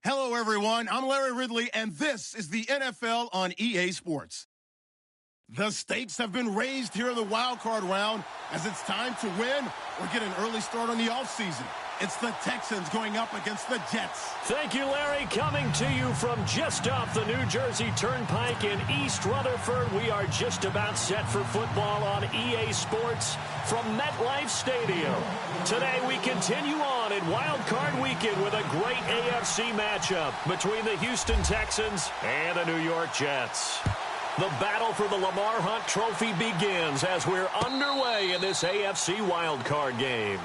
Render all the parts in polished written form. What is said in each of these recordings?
Hello, everyone. I'm Larry Ridley, and this is the NFL on EA Sports. The stakes have been raised here in the wild card round as it's time to win or get an early start on the offseason. It's the Texans going up against the Jets. Thank you, Larry. Coming to you from just off the New Jersey Turnpike in East Rutherford, we are just about set for football on EA Sports from MetLife Stadium. Today we continue on in Wild Card Weekend with a great AFC matchup between the Houston Texans and the New York Jets. The battle for the Lamar Hunt Trophy begins as we're underway in this AFC Wild Card game.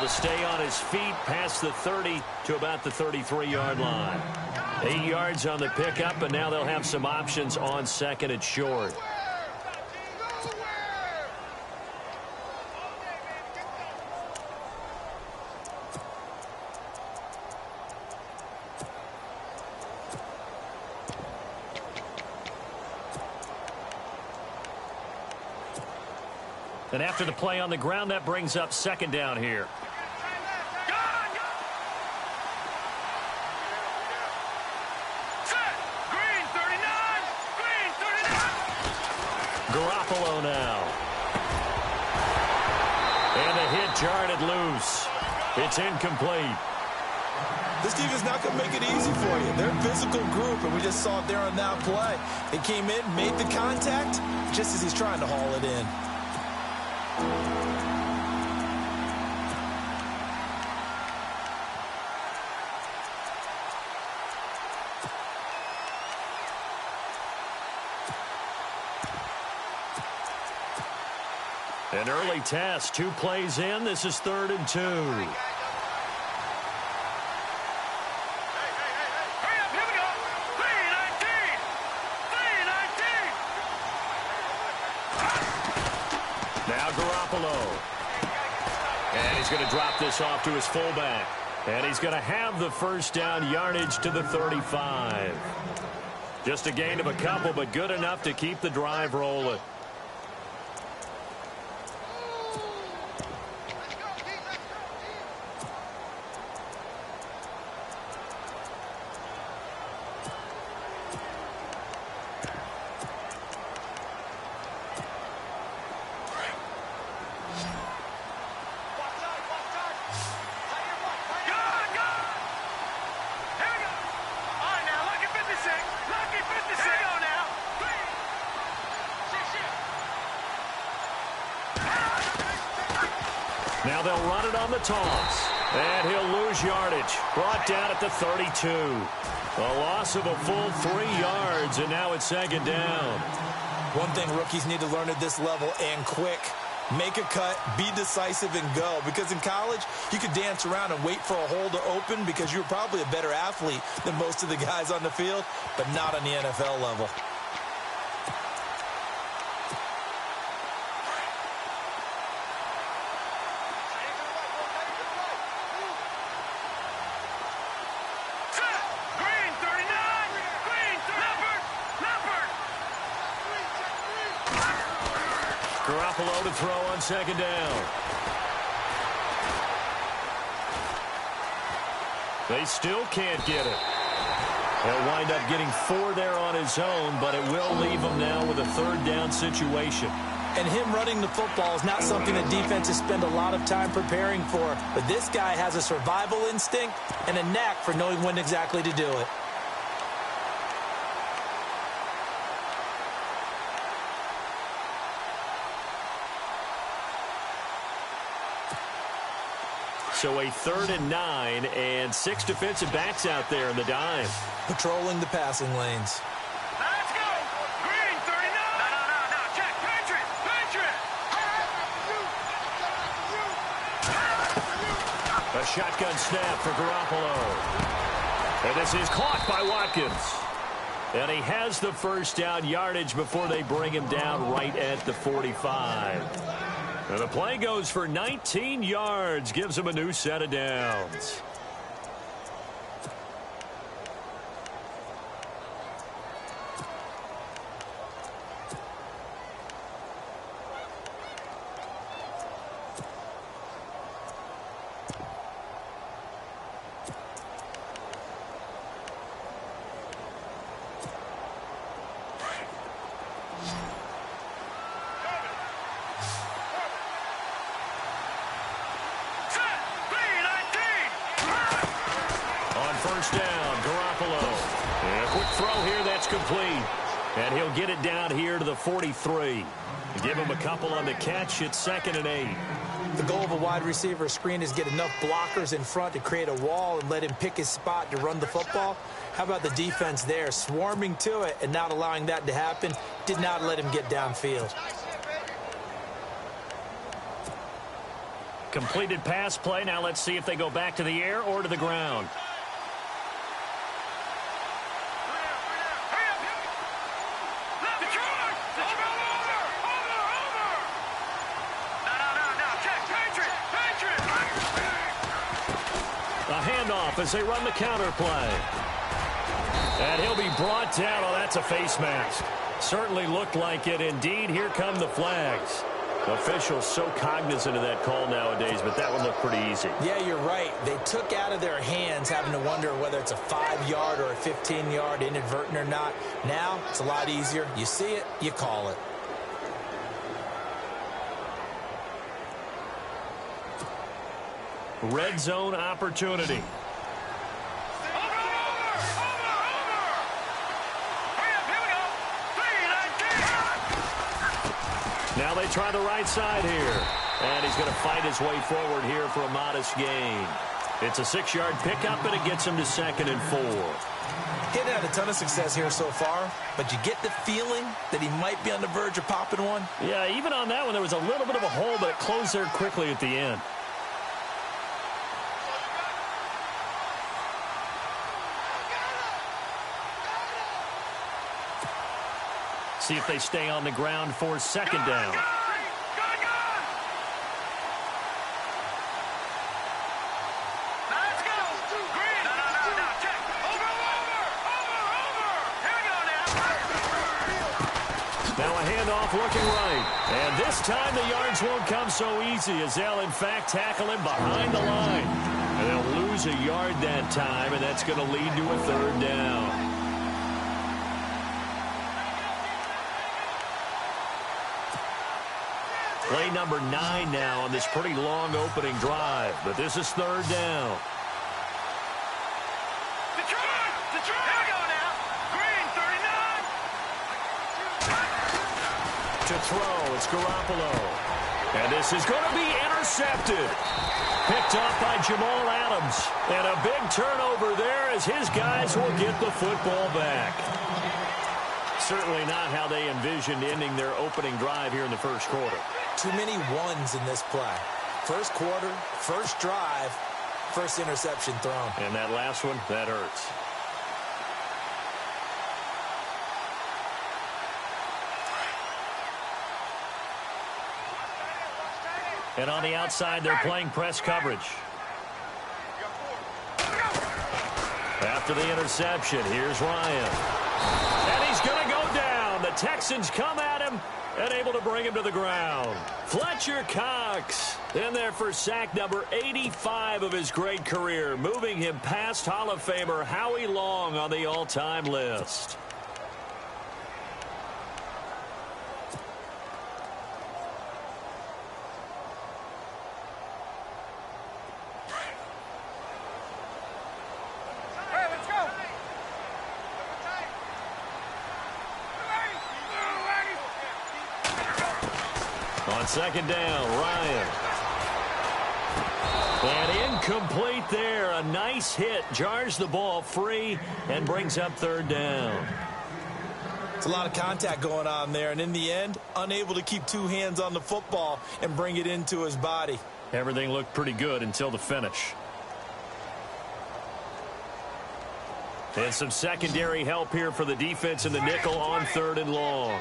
Stay on his feet past the 30 to about the 33-yard line. 8 yards on the pickup, and now they'll have some options on second and short. And after the play on the ground, that brings up second down here. Garoppolo now. And the hit jarred it loose. It's incomplete. This team is not going to make it easy for you. They're a physical group, and we just saw it there on that play. They came in, made the contact, just as he's trying to haul it in. An early test, 2 plays in. This is 3rd and 2. Now Garoppolo. And he's going to drop this off to his fullback. And he's going to have the first down yardage to the 35. Just a gain of a couple, but good enough to keep the drive rolling. Now they'll run it on the toss. And he'll lose yardage. Brought down at the 32. A loss of a full 3 yards, and now it's second down. One thing rookies need to learn at this level, and quick. Make a cut, be decisive, and go. Because in college, you could dance around and wait for a hole to open because you're probably a better athlete than most of the guys on the field, but not on the NFL level. Garoppolo to throw on second down. They still can't get it. He'll wind up getting 4 there on his own, but it will leave him now with a 3rd down situation. And him running the football is not something that defenses spend a lot of time preparing for. But this guy has a survival instinct and a knack for knowing when exactly to do it. So a 3rd and 9 and 6 defensive backs out there in the dime. Patrolling the passing lanes. Let's go! Green, 39! No, check, Patriot! A shotgun snap for Garoppolo. And this is caught by Watkins. And he has the first down yardage before they bring him down right at the 45. And the play goes for 19 yards, gives him a new set of downs. First down, Garoppolo. And a quick throw here, that's complete. And he'll get it down here to the 43. Give him a couple on the catch. It's 2nd and 8. The goal of a wide receiver screen is get enough blockers in front to create a wall and let him pick his spot to run the football. How about the defense there, swarming to it and not allowing that to happen? Did not let him get downfield. Completed pass play. Now let's see if they go back to the air or to the ground. As they run the counter play. And he'll be brought down. Oh, that's a face mask. Certainly looked like it. Indeed, here come the flags. Officials so cognizant of that call nowadays, but that one looked pretty easy. Yeah, you're right. They took out of their hands having to wonder whether it's a 5-yard or a 15-yard inadvertent or not. Now, it's a lot easier. You see it, you call it. Red zone opportunity. Now they try the right side here. And he's going to fight his way forward here for a modest gain. It's a 6-yard pickup, and it gets him to 2nd and 4. He hadn't had a ton of success here so far, but you get the feeling that he might be on the verge of popping one. Yeah, even on that one, there was a little bit of a hole, but it closed there quickly at the end. See if they stay on the ground for 2nd down. Now a handoff looking right. And this time the yards won't come so easy as they'll, in fact, tackle him behind the line. And they'll lose a yard that time, and that's going to lead to a 3rd down. Play number 9 now on this pretty long opening drive, but this is 3rd down. Detroit! Here we go now. Green, 39. To throw, it's Garoppolo. And this is going to be intercepted. Picked off by Jamal Adams. And a big turnover there as his guys will get the football back. Certainly not how they envisioned ending their opening drive here in the first quarter. Too many ones in this play. First quarter, first drive, first interception thrown. And that last one, that hurts. And on the outside, they're playing press coverage. After the interception, here's Ryan. And he's going to go down. The Texans come at him and able to bring him to the ground. Fletcher Cox in there for sack number 85 of his great career, moving him past Hall of Famer Howie Long on the all-time list. On 2nd down, Ryan. And incomplete there. A nice hit. Jars the ball free and brings up 3rd down. It's a lot of contact going on there, and in the end, unable to keep 2 hands on the football and bring it into his body. Everything looked pretty good until the finish. And some secondary help here for the defense in the nickel on 3rd and long.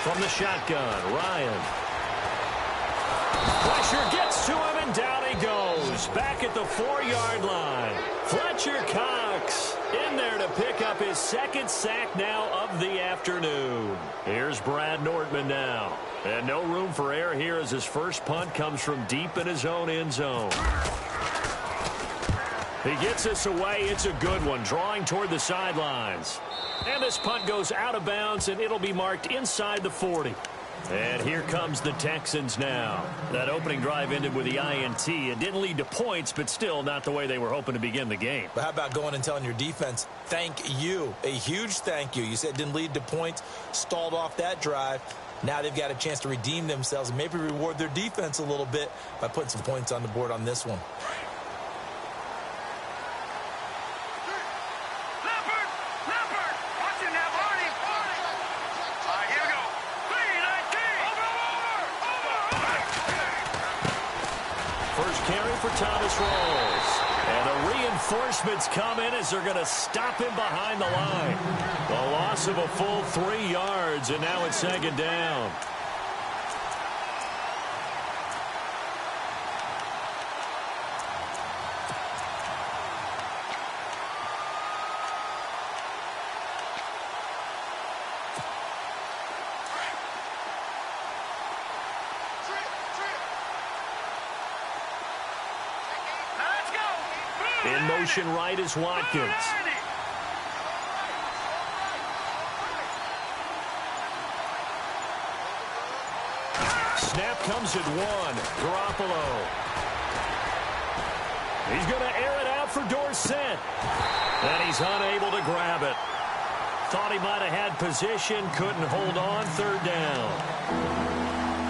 From the shotgun, Ryan. Fletcher gets to him, and down he goes. Back at the 4-yard line. Fletcher Cox in there to pick up his 2nd sack now of the afternoon. Here's Brad Nordman now. And no room for error here as his first punt comes from deep in his own end zone. He gets this away. It's a good one, drawing toward the sidelines. And this punt goes out of bounds, and it'll be marked inside the 40. And here comes the Texans now. That opening drive ended with the INT. It didn't lead to points, but still not the way they were hoping to begin the game. But how about going and telling your defense, thank you, a huge thank you. You said it didn't lead to points, stalled off that drive. Now they've got a chance to redeem themselves and maybe reward their defense a little bit by putting some points on the board on this one. Thomas rolls. And the reinforcements come in as they're going to stop him behind the line. The loss of a full 3 yards, and now it's 2nd down. In motion right is Watkins. Snap comes at 1. Garoppolo. He's going to air it out for Dorsett. And he's unable to grab it. Thought he might have had position, couldn't hold on. 3rd down.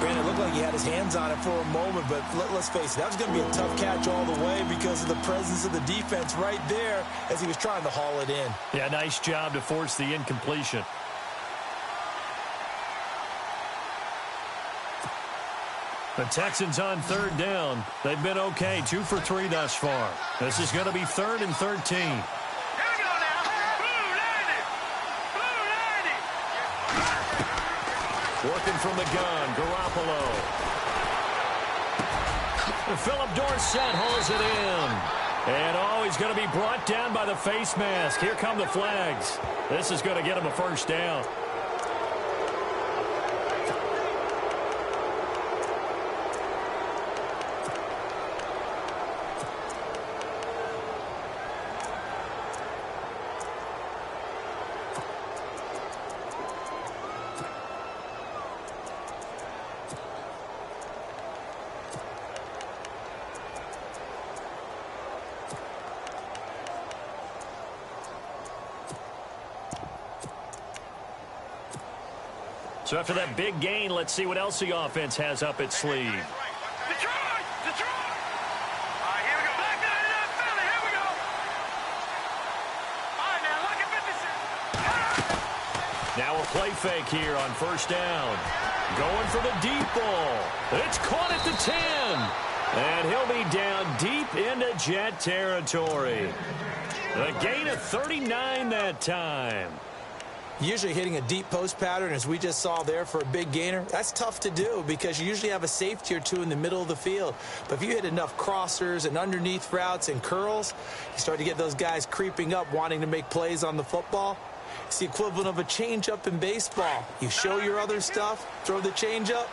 It looked like he had his hands on it for a moment, but let's face it, that was going to be a tough catch all the way because of the presence of the defense right there as he was trying to haul it in. Yeah, nice job to force the incompletion. The Texans on 3rd down. They've been okay, 2 for 3 thus far. This is going to be 3rd and 13. Working from the gun, Garoppolo. Philip Dorsett hauls it in. And, he's going to be brought down by the face mask. Here come the flags. This is going to get him a 1st down. So after that big gain, let's see what else the offense has up its sleeve. Detroit! Detroit! All right, here we go. Back to the Philly. Here we go. All right, now look at 56. Now a play fake here on 1st down. Going for the deep ball. It's caught at the 10. And he'll be down deep into Jet territory. A gain of 39 that time. Usually hitting a deep post pattern, as we just saw there for a big gainer, that's tough to do because you usually have a safety or two in the middle of the field. But if you hit enough crossers and underneath routes and curls, you start to get those guys creeping up wanting to make plays on the football. It's the equivalent of a changeup in baseball. You show your other stuff, throw the changeup,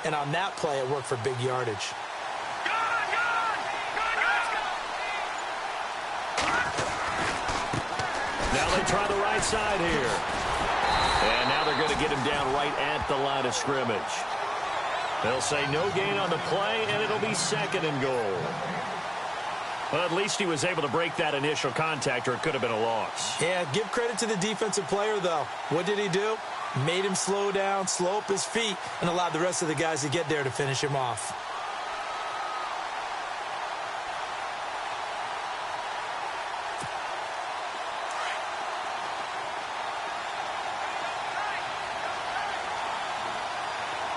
and on that play it worked for big yardage. Now they try the right side here. And now they're going to get him down right at the line of scrimmage. They'll say no gain on the play, and it'll be 2nd and goal. Well, at least he was able to break that initial contact, or it could have been a loss. Yeah, give credit to the defensive player, though. What did he do? Made him slow down, slow up his feet, and allowed the rest of the guys to get there to finish him off.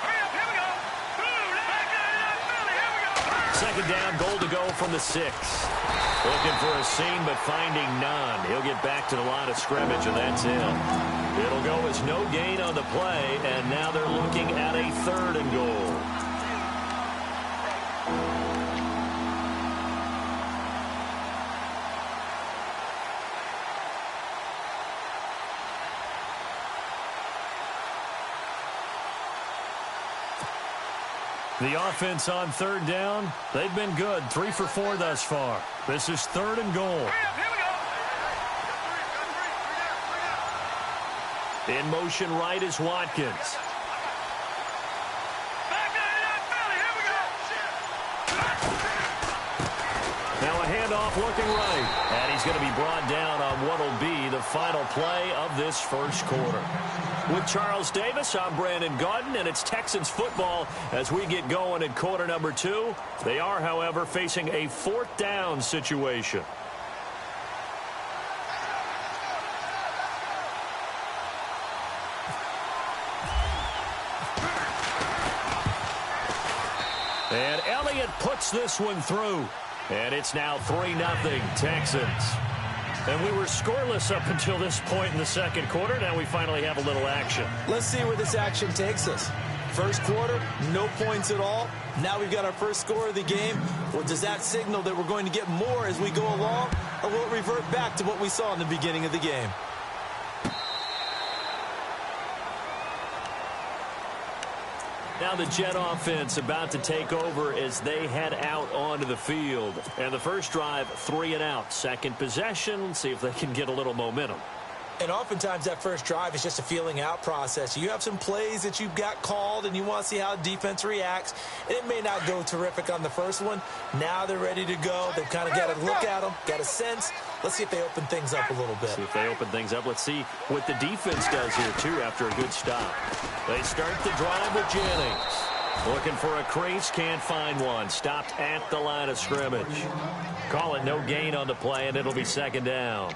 Hurry up, here we go. Back to the Philly. Second down, goal to go from the 6. Looking for a seam, but finding none. He'll get back to the line of scrimmage, and that's it. It'll go as no gain on the play, and now they're looking at a 3rd and goal. The offense on 3rd down, they've been good. 3 for 4 thus far. This is 3rd and goal. In motion right is Watkins. Now a handoff looking right. And he's going to be brought down on what will be the final play of this first quarter. With Charles Davis, I'm Brandon Gaudin, and it's Texans football as we get going in quarter number 2. They are, however, facing a 4th down situation. And Elliott puts this one through. And it's now 3-0 Texans. And we were scoreless up until this point in the second quarter. Now we finally have a little action. Let's see where this action takes us. First quarter, no points at all. Now we've got our first score of the game. Well, does that signal that we're going to get more as we go along? Or will it revert back to what we saw in the beginning of the game? Now the Jet offense about to take over as they head out onto the field. And the first drive, 3 and out. Second possession, let's see if they can get a little momentum. And oftentimes that first drive is just a feeling out process. You have some plays that you've got called and you want to see how defense reacts. And it may not go terrific on the first one. Now they're ready to go. They've kind of got to look at them, got a sense. Let's see if they open things up a little bit. See if they open things up. Let's see what the defense does here, too, after a good stop. They start the drive with Jennings. Looking for a crease, can't find one. Stopped at the line of scrimmage. Call it no gain on the play, and it'll be second down.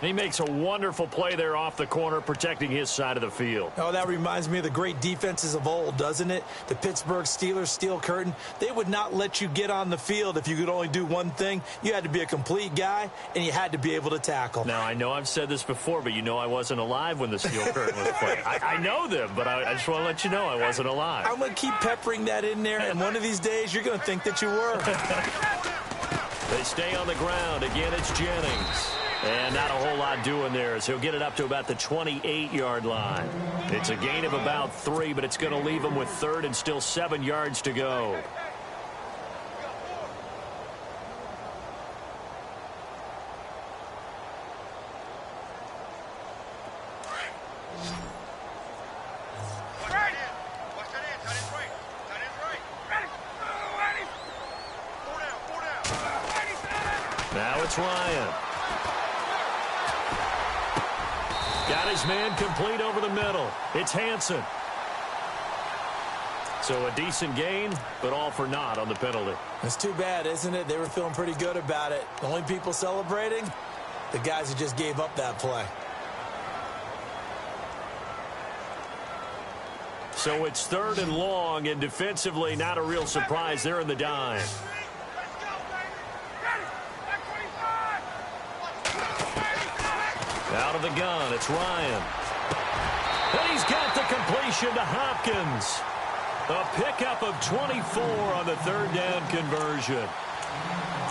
He makes a wonderful play there off the corner, protecting his side of the field. Oh, that reminds me of the great defenses of old, doesn't it? The Pittsburgh Steelers steel curtain. They would not let you get on the field if you could only do one thing. You had to be a complete guy, and you had to be able to tackle. Now, I know I've said this before, but you know I wasn't alive when the steel curtain was played. I know them, but I just want to let you know I wasn't alive. I'm going to keep peppering that in there, and one of these days you're going to think that you were. They stay on the ground. Again, it's Jennings. And not a whole lot doing there as he'll get it up to about the 28-yard line. It's a gain of about 3, but it's going to leave him with 3rd and still 7 yards to go. Now it's Ryan. Got his man complete over the middle. It's Hansen. So a decent gain, but all for naught on the penalty. It's too bad, isn't it? They were feeling pretty good about it. The only people celebrating, the guys who just gave up that play. So it's 3rd and long, and defensively not a real surprise. They're in the dime. Out of the gun, it's Ryan. And he's got the completion to Hopkins. A pickup of 24 on the 3rd down conversion.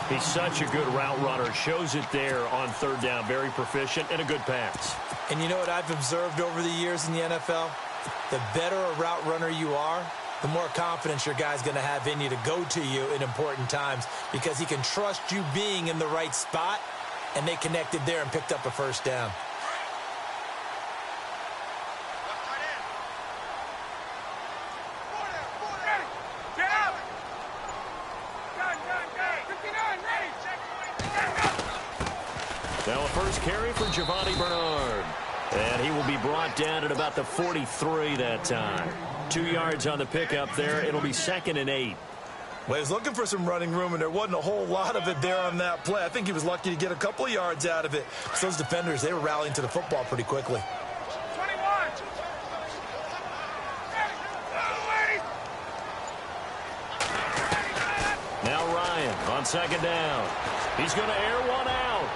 He's such a good route runner. Shows it there on 3rd down. Very proficient and a good pass. And you know what I've observed over the years in the NFL? The better a route runner you are, the more confidence your guy's going to have in you to go to you in important times because he can trust you being in the right spot. And they connected there and picked up a first down. Now a first carry for Giovanni Bernard. And he will be brought down at about the 43 that time. 2 yards on the pickup there. It'll be 2nd and 8. Well, he was looking for some running room, and there wasn't a whole lot of it there on that play. I think he was lucky to get a couple of yards out of it. So those defenders, they were rallying to the football pretty quickly. 21. On second down, he's going to air one out.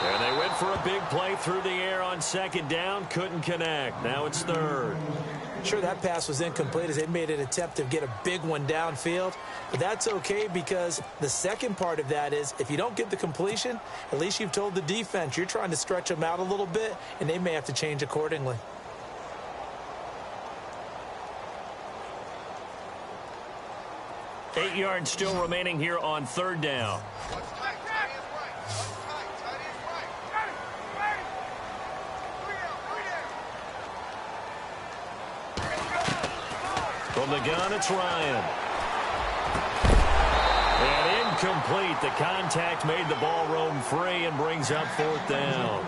And they went for a big play through the air on second down. Couldn't connect. Now it's third. Sure, that pass was incomplete as they made an attempt to get a big one downfield. But that's okay because the second part of that is if you don't get the completion, at least you've told the defense you're trying to stretch them out a little bit, and they may have to change accordingly. Eight yards still remaining here on third down. From the gun, it's Ryan. And incomplete. The contact made the ball roam free and brings up fourth down.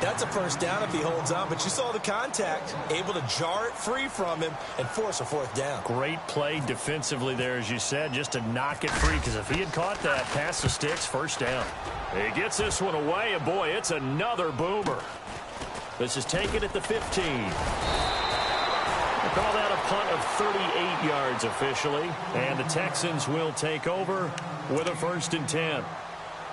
That's a first down if he holds on, but you saw the contact, able to jar it free from him and force a fourth down. Great play defensively there, as you said, just to knock it free, because if he had caught that past the sticks, first down. He gets this one away, and boy, it's another boomer. This is taken at the 15. They call that a punt of 38 yards officially, and the Texans will take over with a 1st and 10.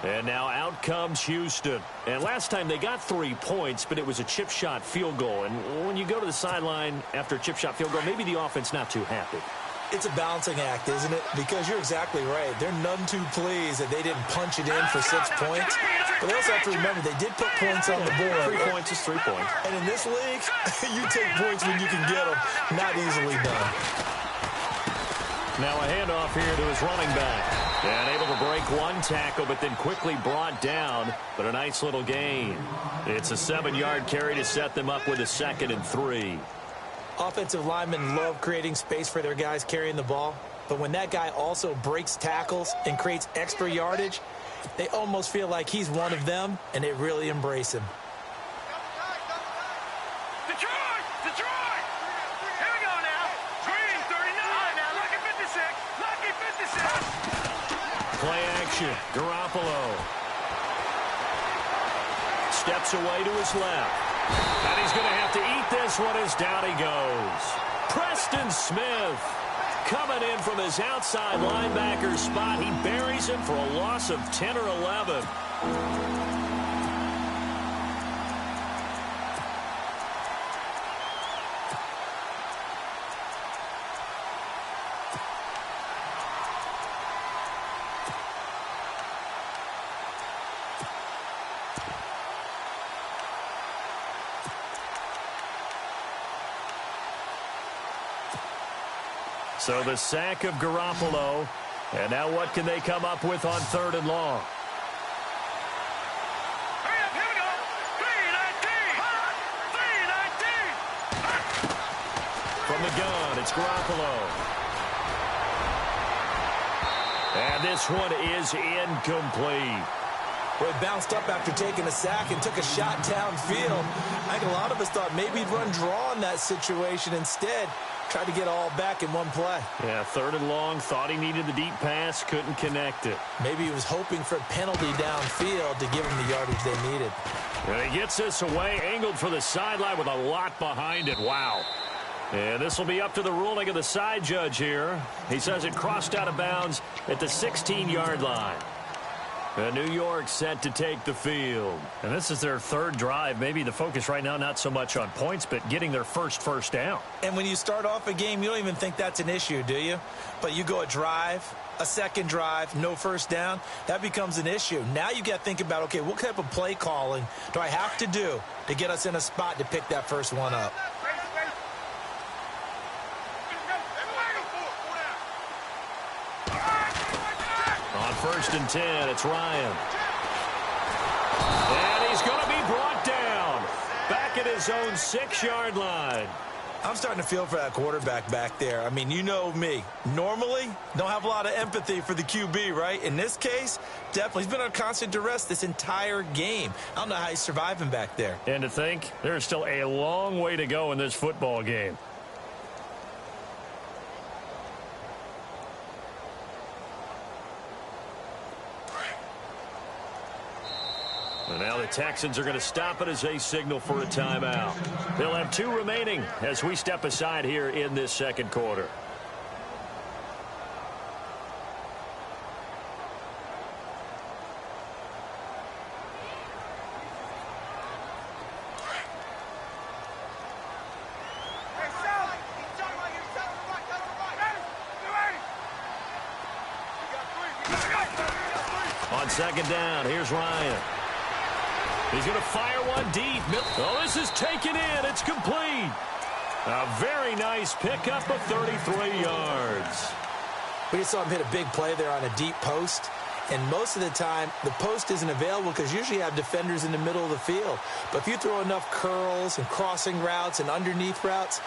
And now out comes Houston. And last time they got 3 points, but it was a chip shot field goal. And when you go to the sideline after a chip shot field goal, maybe the offense not too happy. It's a balancing act, isn't it? Because you're exactly right. They're none too pleased that they didn't punch it in for 6 points. But they also have to remember they did put points on the board. 3 points is 3 points. And in this league, you take points when you can get them. Not easily done. Now a handoff here to his running back. And able to break one tackle, but then quickly brought down. But a nice little gain. It's a 7-yard carry to set them up with a 2nd and 3. Offensive linemen love creating space for their guys carrying the ball. But when that guy also breaks tackles and creates extra yardage, they almost feel like he's one of them, and they really embrace him. Detroit! Detroit! Here we go now. Green, 39. Now, lucky 56. Lucky 56. Play action. Garoppolo steps away to his left. And he's going to have to eat this one as down he goes. Preston Smith coming in from his outside linebacker spot. He buries him for a loss of 10 or 11. So the sack of Garoppolo. And now what can they come up with on 3rd and long? Hurry up, here we go. 3-19. 3-19. From the gun, it's Garoppolo. And this one is incomplete. Well, he bounced up after taking a sack and took a shot downfield. I think a lot of us thought maybe he'd run draw in that situation. Instead, tried to get all back in one play. Yeah, 3rd and long, thought he needed the deep pass, couldn't connect it. Maybe he was hoping for a penalty downfield to give him the yardage they needed. And he gets this away, angled for the sideline with a lot behind it. Wow. And this will be up to the ruling of the side judge here. He says it crossed out of bounds at the 16-yard line. And New York set to take the field. And this is their 3rd drive. Maybe the focus right now not so much on points, but getting their first down. And when you start off a game, you don't even think that's an issue, do you? But you go a drive, a 2nd drive, no first down, that becomes an issue. Now you got to think about, okay, what type of play calling do I have to do to get us in a spot to pick that first one up? On 1st and 10, it's Ryan. And he's going to be brought down. Back at his own 6-yard line. I'm starting to feel for that quarterback back there. I mean, you know me. Normally, don't have a lot of empathy for the QB, right? In this case, definitely. He's been on constant duress this entire game. I don't know how he's surviving back there. And to think, there's still a long way to go in this football game. And now the Texans are going to stop it as they signal for a timeout. They'll have 2 remaining as we step aside here in this 2nd quarter. On second down, here's Ryan. He's going to fire one deep. Oh, this is taken in. It's complete. A very nice pickup of 33 yards. We just saw him hit a big play there on a deep post. And most of the time, the post isn't available because usually you have defenders in the middle of the field. But if you throw enough curls and crossing routes and underneath routes,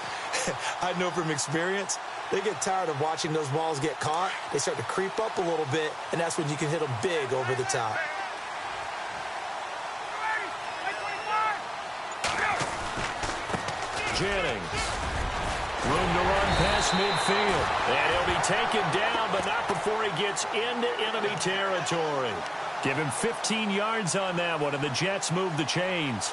I know from experience, they get tired of watching those balls get caught. They start to creep up a little bit, and that's when you can hit them big over the top. Jennings. Room to run past midfield. And he'll be taken down, but not before he gets into enemy territory. Give him 15 yards on that one, and the Jets move the chains.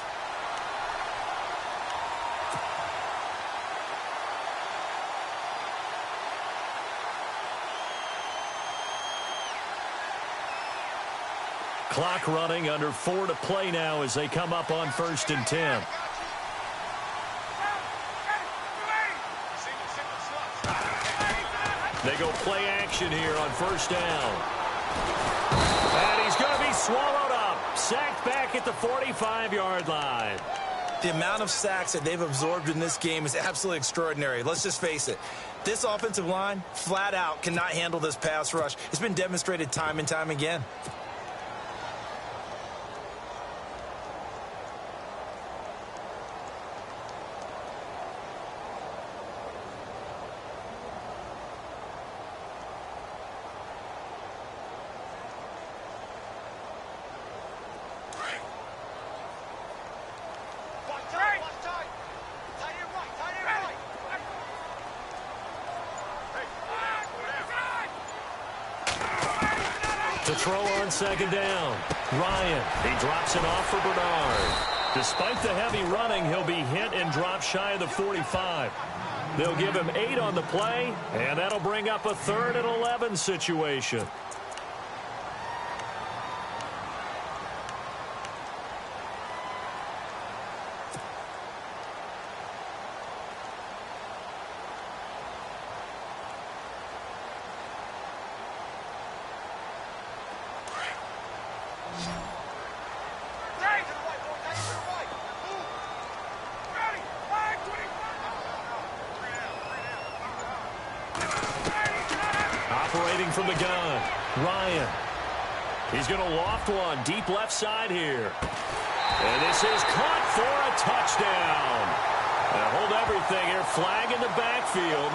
Clock running, under 4 to play now as they come up on 1st and 10. They go play action here on 1st down. And he's going to be swallowed up. Sacked back at the 45-yard line. The amount of sacks that they've absorbed in this game is absolutely extraordinary. Let's just face it. This offensive line, flat out, cannot handle this pass rush. It's been demonstrated time and time again. To throw on 2nd down. Ryan, he drops it off for Bernard. Despite the heavy running, he'll be hit and drop shy of the 45. They'll give him 8 on the play, and that'll bring up a 3rd and 11 situation. Operating from the gun, Ryan. He's going to loft one deep left side here. And this is caught for a touchdown. Now hold everything here. Flag in the backfield.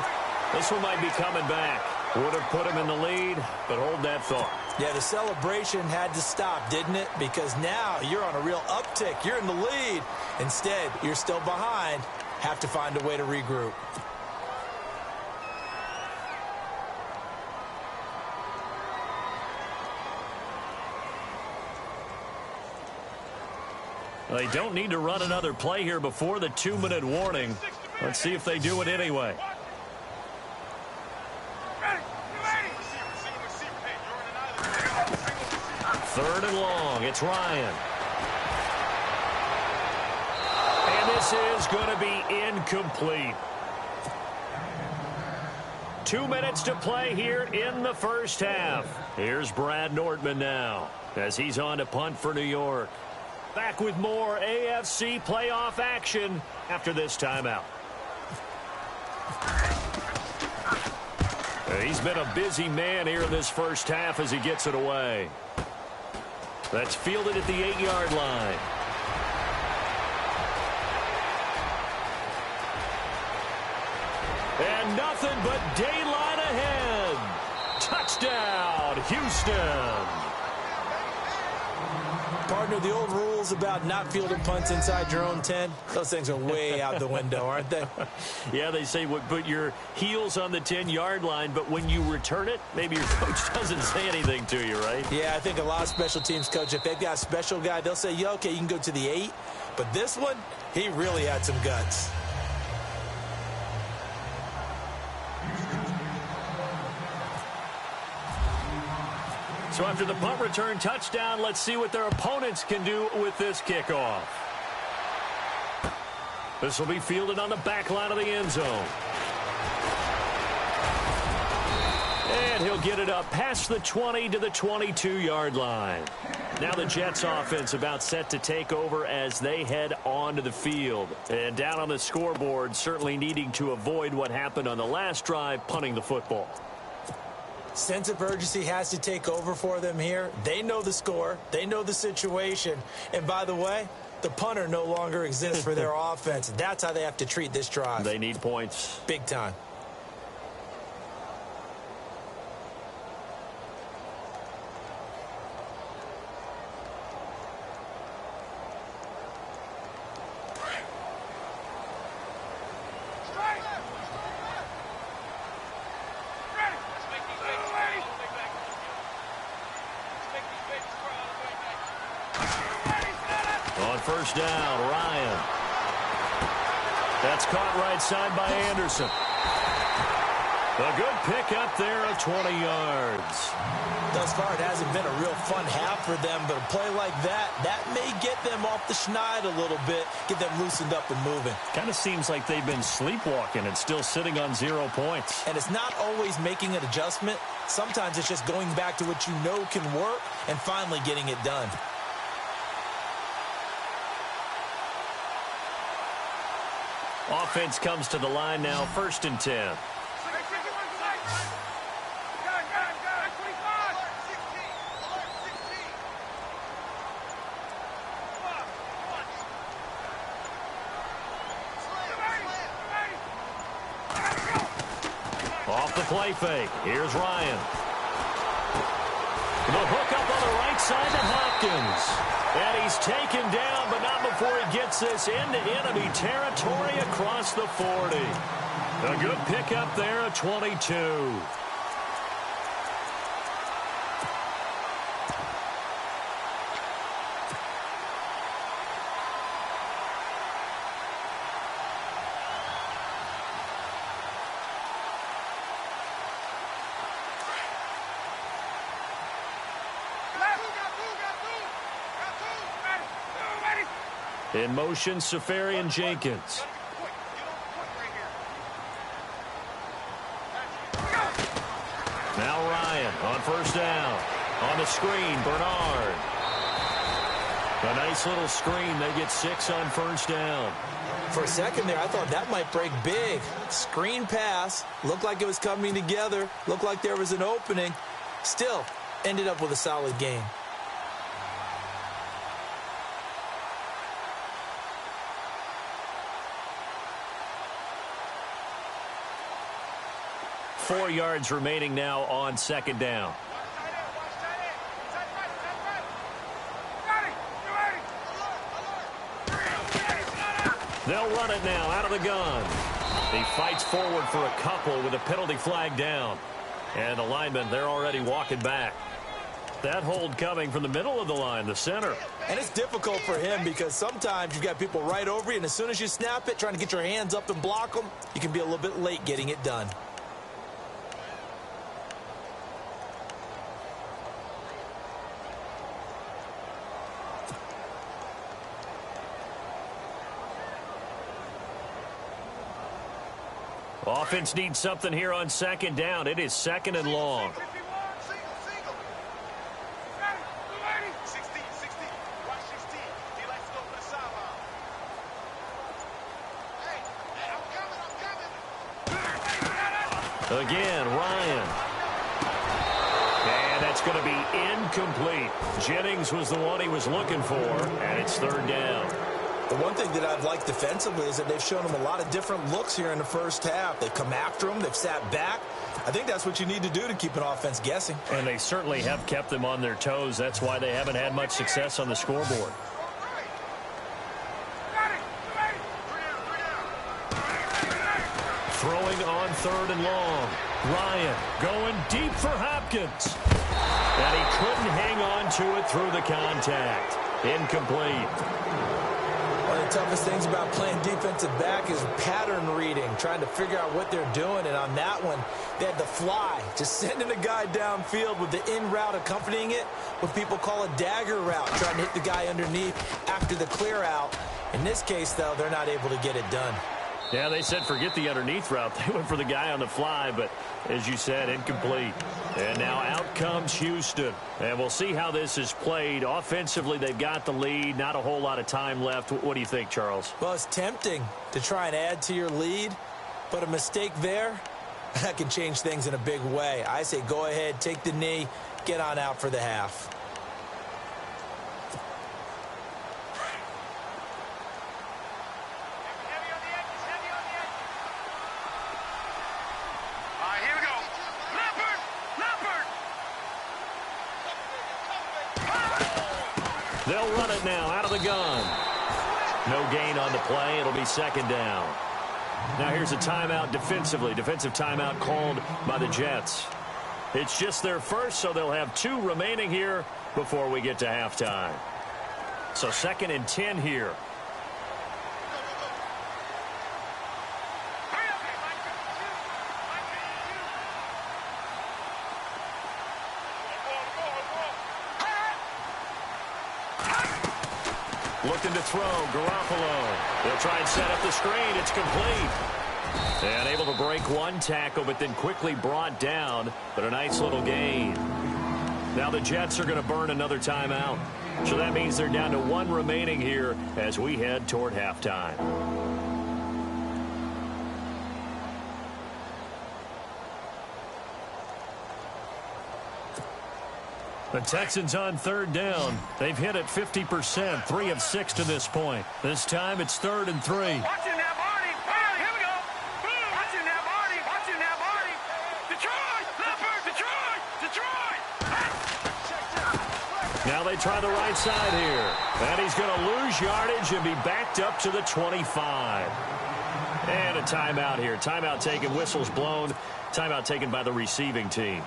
This one might be coming back. Would have put him in the lead, but hold that thought. Yeah, the celebration had to stop, didn't it? Because now you're on a real uptick. You're in the lead. Instead, you're still behind. Have to find a way to regroup. They don't need to run another play here before the 2-minute warning. Let's see if they do it anyway. Third and long. It's Ryan. And this is going to be incomplete. 2 minutes to play here in the first half. Here's Brad Nordman now as he's on to punt for New York. Back with more AFC playoff action after this timeout. He's been a busy man here in this first half as he gets it away. That's fielded at the 8-yard line. And nothing but daylight ahead. Touchdown, Houston. Partner, the old rules about not fielding punts inside your own 10, those things are way out the window, aren't they? Yeah, they say put your heels on the 10-yard line, but when you return it, maybe your coach doesn't say anything to you, right? Yeah, I think a lot of special teams coach, if they've got a special guy, they'll say, yeah, okay, you can go to the 8. But this one, he really had some guts. So after the punt return touchdown, let's see what their opponents can do with this kickoff. This will be fielded on the back line of the end zone. And he'll get it up past the 20 to the 22-yard line. Now the Jets offense about set to take over as they head onto the field. And down on the scoreboard, certainly needing to avoid what happened on the last drive, punting the football. Sense of urgency has to take over for them here. They know the score. They know the situation. And by the way, the punter no longer exists for their offense. That's how they have to treat this drive. They need points. Big time. First down, Ryan. That's caught right side by Anderson. A good pick up there of 20 yards. Thus far, it hasn't been a real fun half for them, but a play like that may get them off the schneid a little bit, get them loosened up and moving. Kind of seems like they've been sleepwalking and still sitting on 0 points. And it's not always making an adjustment. Sometimes it's just going back to what you know can work and finally getting it done. Offense comes to the line now, 1st and 10. Off the play fake. Here's Ryan. The hook up on the right side to Hopkins. And he's taken down, but not before he gets this into enemy territory across the 40. A good pickup there at 22. In motion, Safarian Jenkins. Now Ryan on first down. On the screen, Bernard. A nice little screen. They get 6 on first down. For a second there, I thought that might break big. Screen pass. Looked like it was coming together. Looked like there was an opening. Still, ended up with a solid game. Four yards remaining now on second down. They'll run it now out of the gun. He fights forward for a couple with a penalty flag down. And the linemen, they're already walking back. That hold coming from the middle of the line, the center. And it's difficult for him because sometimes you've got people right over you, and as soon as you snap it, trying to get your hands up and block them, you can be a little bit late getting it done. Offense needs something here on second down. It is second and long. Again, Ryan. And that's going to be incomplete. Jennings was the one he was looking for, and it's third down. The one thing that I've liked defensively is that they've shown him a lot of different looks here in the first half. They've come after him. They've sat back. I think that's what you need to do to keep an offense guessing. And they certainly have kept them on their toes. That's why they haven't had much success on the scoreboard. Throwing on third and long. Ryan going deep for Hopkins. And he couldn't hang on to it through the contact. Incomplete. One of the toughest things about playing defensive back is pattern reading, trying to figure out what they're doing. And on that one, they had the fly, just sending a guy downfield with the in route accompanying it, what people call a dagger route, trying to hit the guy underneath after the clear out. In this case, though, they're not able to get it done. Yeah, they said forget the underneath route. They went for the guy on the fly, but as you said, incomplete. And now out comes Houston. And we'll see how this is played. Offensively, they've got the lead. Not a whole lot of time left. What do you think, Charles? Well, it's tempting to try and add to your lead, but a mistake there, that can change things in a big way. I say go ahead, take the knee, get on out for the half. They'll run it now out of the gun. No gain on the play. It'll be second down. Now here's a timeout defensively. Defensive timeout called by the Jets. It's just their first, so they'll have 2 remaining here before we get to halftime. So 2nd and 10 here. Looking to throw, Garoppolo. They'll try and set up the screen. It's complete. And able to break one tackle, but then quickly brought down. But a nice little gain. Now the Jets are going to burn another timeout. So that means they're down to 1 remaining here as we head toward halftime. The Texans on 3rd down. They've hit it 50%, 3 of 6 to this point. This time it's 3rd and 3. Watch it now, Barney. Here we go. Watch it now, Barney. Watch it now, Barney. Detroit. Leopard. Detroit. Now they try the right side here. And he's going to lose yardage and be backed up to the 25. And a timeout here. Timeout taken, whistles blown. Timeout taken by the receiving team.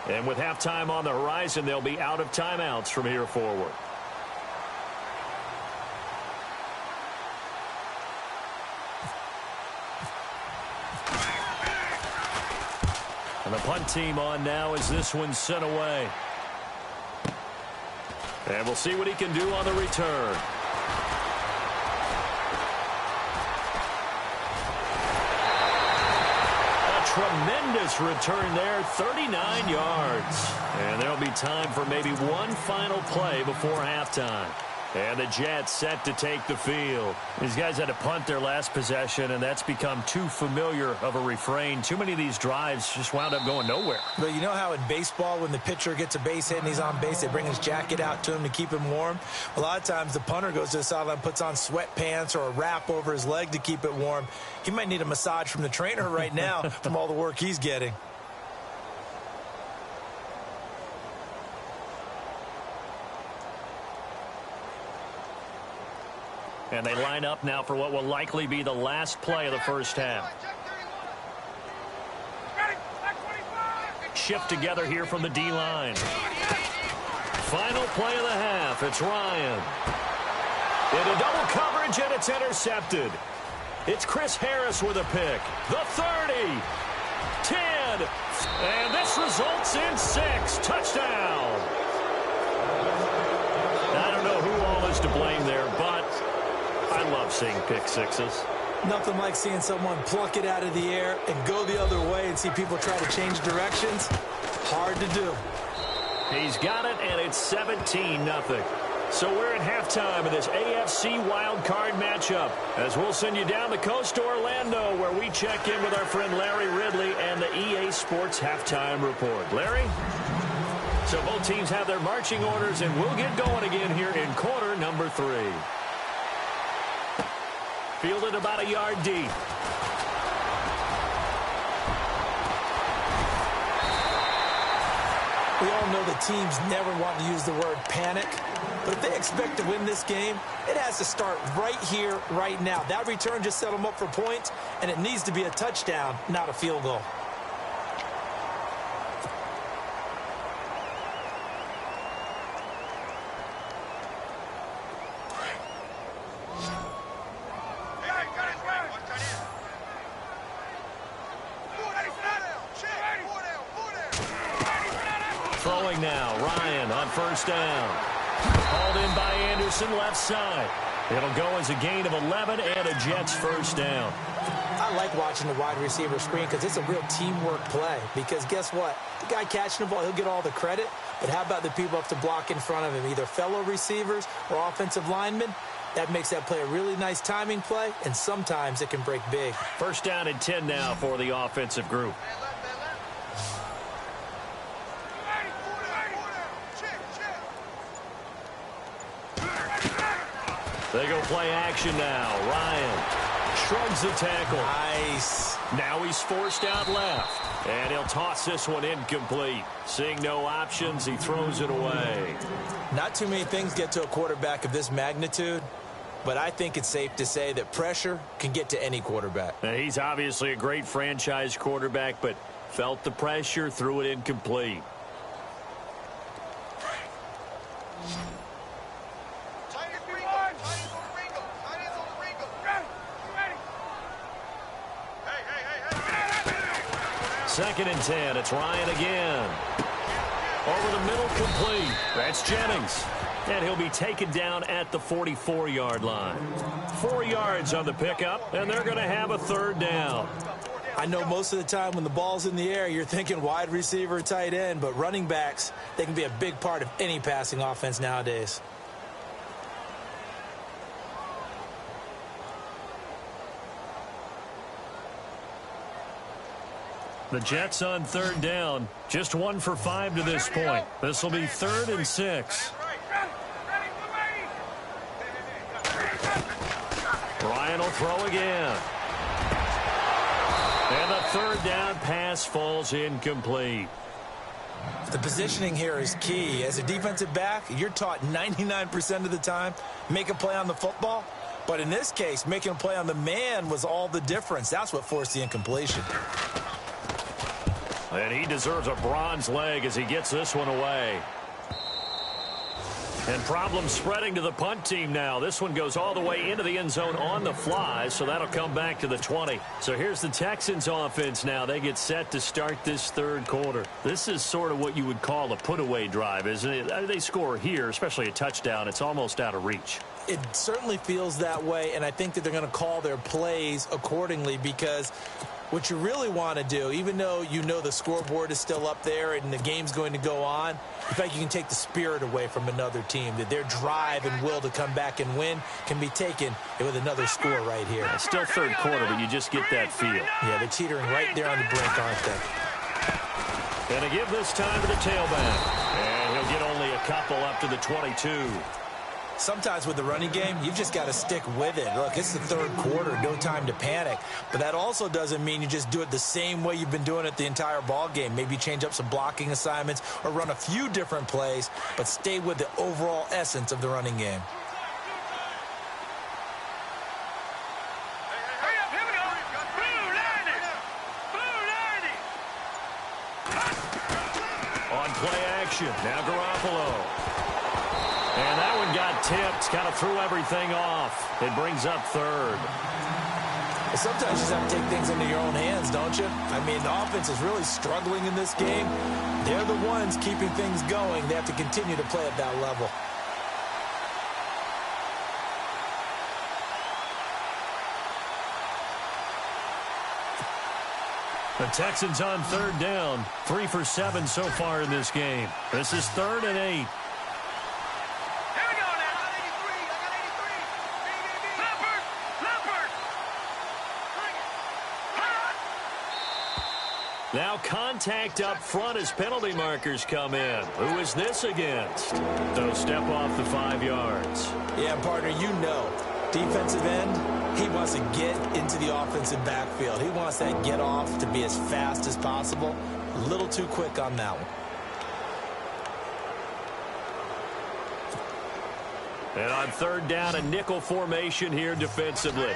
And with halftime on the horizon, they'll be out of timeouts from here forward. And the punt team on now as this one's sent away. And we'll see what he can do on the return. Tremendous return there, 39 yards. And there'll be time for maybe one final play before halftime. And the Jets set to take the field. These guys had to punt their last possession, and that's become too familiar of a refrain. Too many of these drives just wound up going nowhere. But you know how in baseball, when the pitcher gets a base hit and he's on base, they bring his jacket out to him to keep him warm? A lot of times the punter goes to the sideline, puts on sweatpants or a wrap over his leg to keep it warm. He might need a massage from the trainer right now from all the work he's getting. And they line up now for what will likely be the last play of the first half. Shift together here from the D-line. Final play of the half. It's Ryan. Into double coverage, and it's intercepted. It's Chris Harris with a pick. The 30. 10. And this results in 6. Touchdown. I don't know who all is to blame there, but I love seeing pick sixes. Nothing like seeing someone pluck it out of the air and go the other way and see people try to change directions. Hard to do. He's got it, and it's 17-0. So we're at halftime of this AFC wildcard matchup as we'll send you down the coast to Orlando, where we check in with our friend Larry Ridley and the EA Sports Halftime Report. Larry? So both teams have their marching orders, and we'll get going again here in quarter number 3. Fielded about a yard deep. We all know the teams never want to use the word panic, but if they expect to win this game, it has to start right here, right now. That return just set them up for points, and it needs to be a touchdown, not a field goal. Throwing now, Ryan on first down. Hauled in by Anderson, left side. It'll go as a gain of 11 and a Jets first down. I like watching the wide receiver screen because it's a real teamwork play. Because guess what? The guy catching the ball, he'll get all the credit. But how about the people up to block in front of him, either fellow receivers or offensive linemen? That makes that play a really nice timing play, and sometimes it can break big. First down and 10 now for the offensive group. They go play action now. Ryan shrugs the tackle. Nice. Now he's forced out left. And he'll toss this one incomplete. Seeing no options, he throws it away. Not too many things get to a quarterback of this magnitude, but I think it's safe to say that pressure can get to any quarterback. Now, he's obviously a great franchise quarterback, but felt the pressure, threw it incomplete. Second and 10. It's Ryan again. Over the middle, complete. That's Jennings. And he'll be taken down at the 44-yard line. 4 yards on the pickup, and they're going to have a third down. I know most of the time when the ball's in the air, you're thinking wide receiver, tight end, but running backs, they can be a big part of any passing offense nowadays. The Jets on third down. Just 1 for 5 to this point. This will be 3rd and 6. Ryan will throw again. And the third down pass falls incomplete. The positioning here is key. As a defensive back, you're taught 99% of the time, make a play on the football. But in this case, making a play on the man was all the difference. That's what forced the incompletion. And he deserves a bronze leg as he gets this one away. And problems spreading to the punt team now. This one goes all the way into the end zone on the fly, so that'll come back to the 20. So here's the Texans offense now. They get set to start this third quarter. This is sort of what you would call a put-away drive, isn't it? They score here, especially a touchdown. It's almost out of reach. It certainly feels that way, and I think that they're going to call their plays accordingly because what you really want to do, even though you know the scoreboard is still up there and the game's going to go on, in fact, you can take the spirit away from another team, that their drive and will to come back and win can be taken with another score right here. It's still third quarter, but you just get that feel. Yeah, they're teetering right there on the brink, aren't they? Going to give this time to the tailback. And he'll get only a couple up to the 22. Sometimes with the running game, you've just got to stick with it. Look, it's the third quarter, no time to panic. But that also doesn't mean you just do it the same way you've been doing it the entire ball game. Maybe change up some blocking assignments or run a few different plays, but stay with the overall essence of the running game. On play action, now Garoppolo. And that one got tipped, kind of threw everything off. It brings up third. Sometimes you just have to take things into your own hands, don't you? I mean, the offense is really struggling in this game. They're the ones keeping things going. They have to continue to play at that level. The Texans on third down. 3 for 7 so far in this game. This is 3rd and 8. Now contact up front as penalty markers come in. Who is this against? They'll step off the 5 yards. Yeah, partner, you know, defensive end, he wants to get into the offensive backfield. He wants that get off to be as fast as possible. A little too quick on that one. And on third down, a nickel formation here defensively.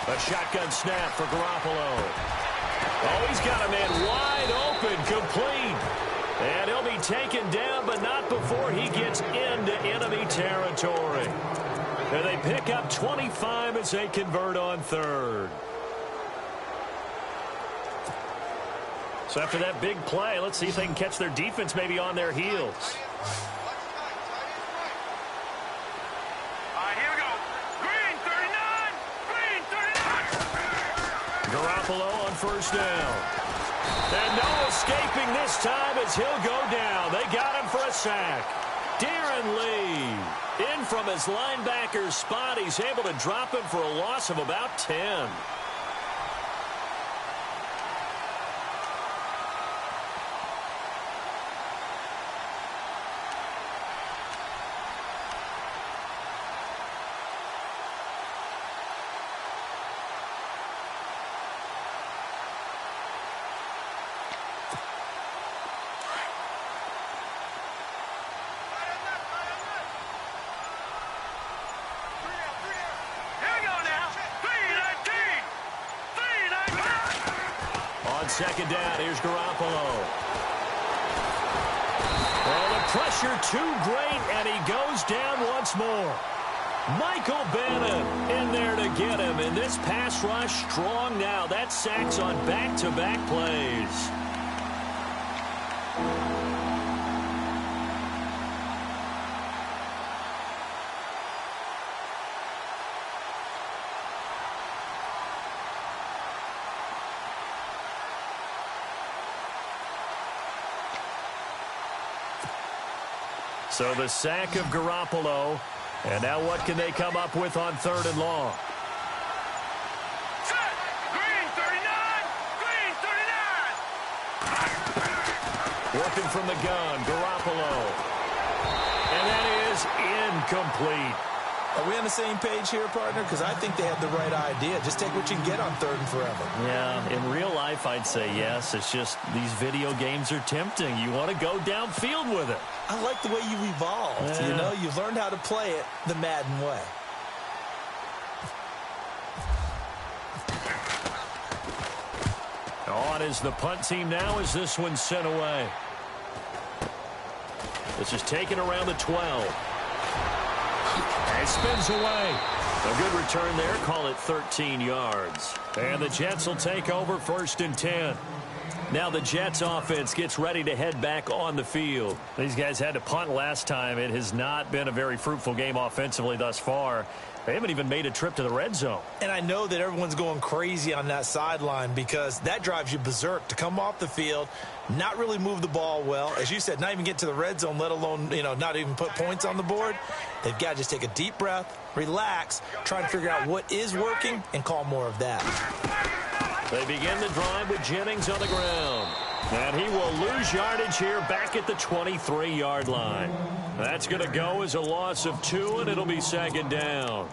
A shotgun snap for Garoppolo. Oh, he's got a man wide open, complete. And he'll be taken down, but not before he gets into enemy territory. And they pick up 25 as they convert on third. So after that big play, let's see if they can catch their defense maybe on their heels. right, here we go. Green 39. Green 39. Garoppolo on first down. And no escaping this time as he'll go down. They got him for a sack. Darren Lee in from his linebacker's spot. He's able to drop him for a loss of about 10. Second down, here's Garoppolo. Well, the pressure too great, and he goes down once more. Michael Bannon in there to get him, and this pass rush strong now. That sacks on back-to-back plays. So the sack of Garoppolo. And now what can they come up with on 3rd and long? Set. Green 39. Green 39. Working from the gun, Garoppolo. And that is incomplete. Are we on the same page here, partner? Because I think they had the right idea. Just take what you can get on 3rd and forever. Yeah, in real life, I'd say yes. It's just these video games are tempting. You want to go downfield with it. I like the way you evolved. Yeah. You know, you've learned how to play it the Madden way. On is the punt team now as this one's sent away. This is taken around the 12. And spins away. A good return there. Call it 13 yards. And the Jets will take over 1st and 10. Now the Jets offense gets ready to head back on the field. These guys had to punt last time. It has not been a very fruitful game offensively thus far. They haven't even made a trip to the red zone. And I know that everyone's going crazy on that sideline because that drives you berserk to come off the field, not really move the ball well. As you said, not even get to the red zone, let alone, not even put points on the board. They've got to just take a deep breath, relax, try and figure out what is working and call more of that. They begin the drive with Jennings on the ground. And he will lose yardage here back at the 23-yard line. That's going to go as a loss of 2, and it'll be 2nd down.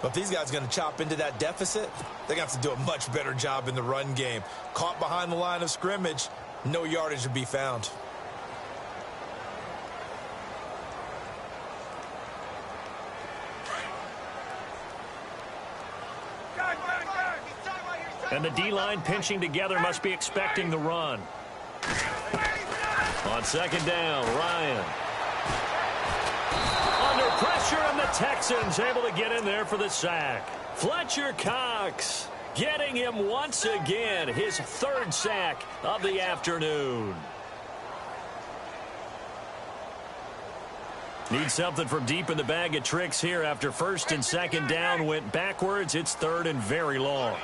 But if these guys are going to chop into that deficit, they're going to have to do a much better job in the run game. Caught behind the line of scrimmage, no yardage to be found. And the D-line pinching together must be expecting the run. On 2nd down, Ryan. Under pressure, and the Texans able to get in there for the sack. Fletcher Cox getting him once again, his 3rd sack of the afternoon. Need something from deep in the bag of tricks here after 1st and 2nd down went backwards. It's 3rd and very long.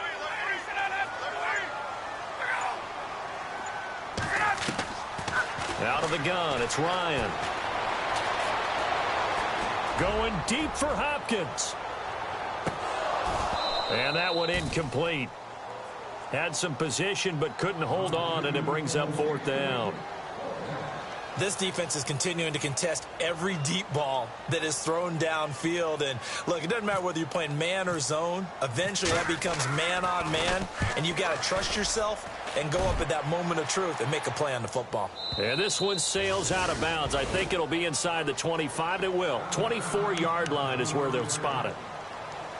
Out of the gun, it's Ryan. Going deep for Hopkins. And that one incomplete. Had some position but couldn't hold on, and it brings up 4th down. This defense is continuing to contest every deep ball that is thrown downfield. And, look, it doesn't matter whether you're playing man or zone. Eventually, that becomes man on man, and you've got to trust yourself and go up at that moment of truth and make a play on the football. And this one sails out of bounds. I think it'll be inside the 25. It will. 24-yard line is where they'll spot it.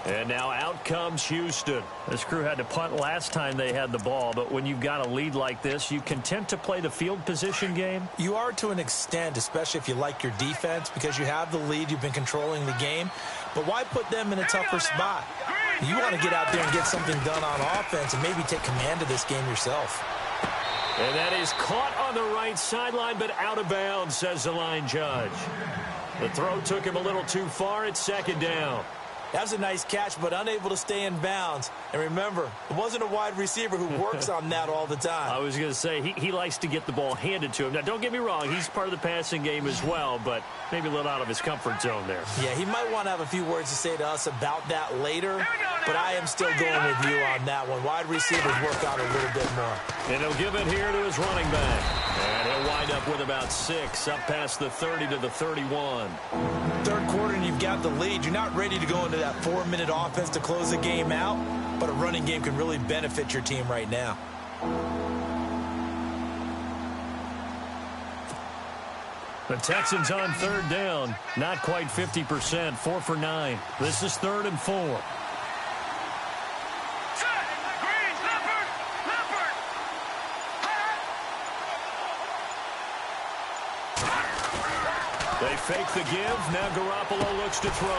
And now out comes Houston. This crew had to punt last time they had the ball, but when you've got a lead like this, you content to play the field position game? You are to an extent, especially if you like your defense, because you have the lead, you've been controlling the game. But why put them in a tougher spot? You want to get out there and get something done on offense and maybe take command of this game yourself. And that is caught on the right sideline, but out of bounds, says the line judge. The throw took him a little too far. It's second down. That was a nice catch, but unable to stay in bounds. And remember, it wasn't a wide receiver who works on that all the time. I was going to say, he likes to get the ball handed to him. Now, don't get me wrong. He's part of the passing game as well, but maybe a little out of his comfort zone there. Yeah, he might want to have a few words to say to us about that later, but I am still going with you on that one. Wide receivers work on a little bit more. And he'll give it here to his running back. And he'll wind up with about 6, up past the 30 to the 31. Third quarter, and you've got the lead. You're not ready to go into that 4-minute offense to close the game out, but a running game can really benefit your team right now. The Texans on third down, not quite 50%, 4 for 9. This is 3rd and 4. They fake the give. Now Garoppolo looks to throw.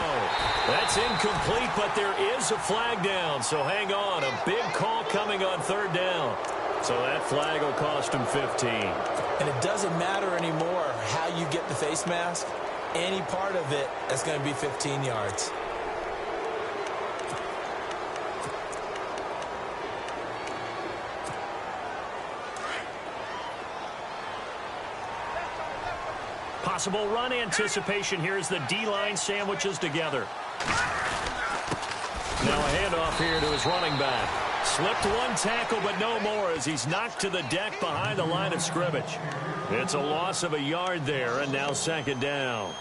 That's incomplete, but there is a flag down. So hang on. A big call coming on third down. So that flag will cost him 15. And it doesn't matter anymore how you get the face mask. Any part of it, that's going to be 15 yards. Possible run anticipation here as the D-line sandwiches together. Now a handoff here to his running back. Slipped one tackle, but no more as he's knocked to the deck behind the line of scrimmage. It's a loss of a yard there, and now second down.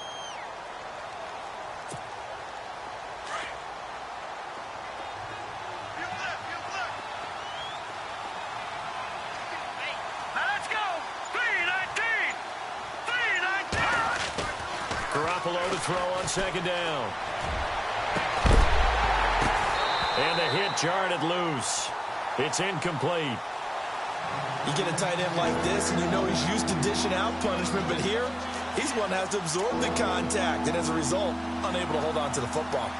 Garoppolo to throw on second down. And the hit jarred it loose. It's incomplete. You get a tight end like this, and you know he's used to dishing out punishment, but here, he's one that has to absorb the contact, and as a result, unable to hold on to the football.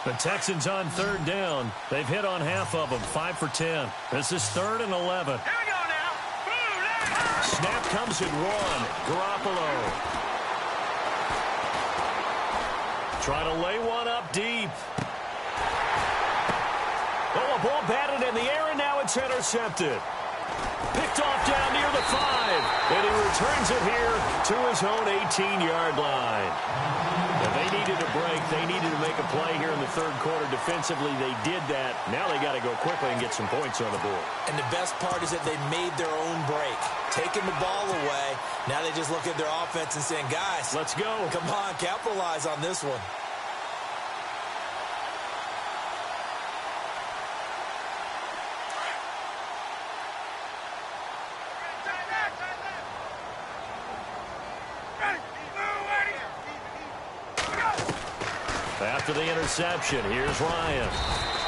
The Texans on third down. They've hit on half of them, 5 for 10. This is 3rd and 11. Here we go now. Snap comes at 1. Garoppolo. Try to lay one up deep. Oh, a ball batted in the air, and now it's intercepted. Picked off down near the 5. And he returns it here to his own 18-yard line. If they needed a break, they needed to make a play here in the third quarter. Defensively, they did that. Now they got to go quickly and get some points on the board. And the best part is that they made their own break. Taking the ball away. Now they just look at their offense and saying, guys, let's go. Come on, capitalize on this one. After the interception, here's Ryan.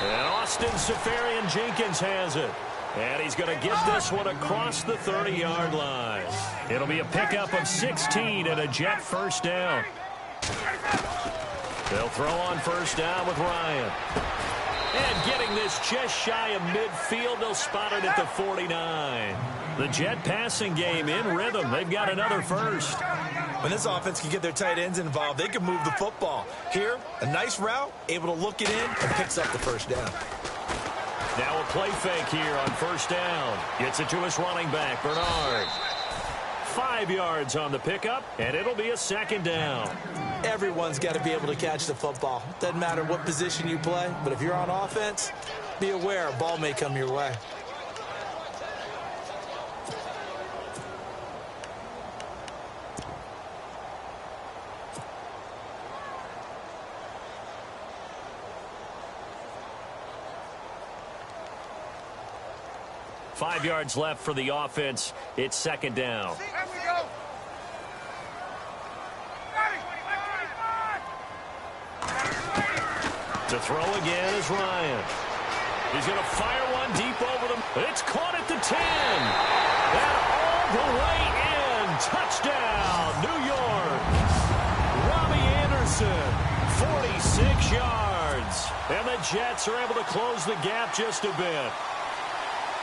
And Austin Safarian-Jenkins has it. And he's going to get this one across the 30-yard line. It'll be a pickup of 16 and a Jet first down. They'll throw on first down with Ryan. And getting this just shy of midfield, they'll spot it at the 49. The Jet passing game in rhythm. They've got another first. When this offense can get their tight ends involved, they can move the football. Here, a nice route, able to look it in, and picks up the first down. Now a play fake here on first down. Gets it to his running back, Bernard. 5 yards on the pickup, and it'll be a second down. Everyone's got to be able to catch the football. Doesn't matter what position you play, but if you're on offense, be aware a ball may come your way. Five yards left for the offense. It's second down. To throw again is Ryan. He's going to fire one deep over them. It's caught at the 10. And all the way in. Touchdown, New York. Robbie Anderson, 46 yards. And the Jets are able to close the gap just a bit.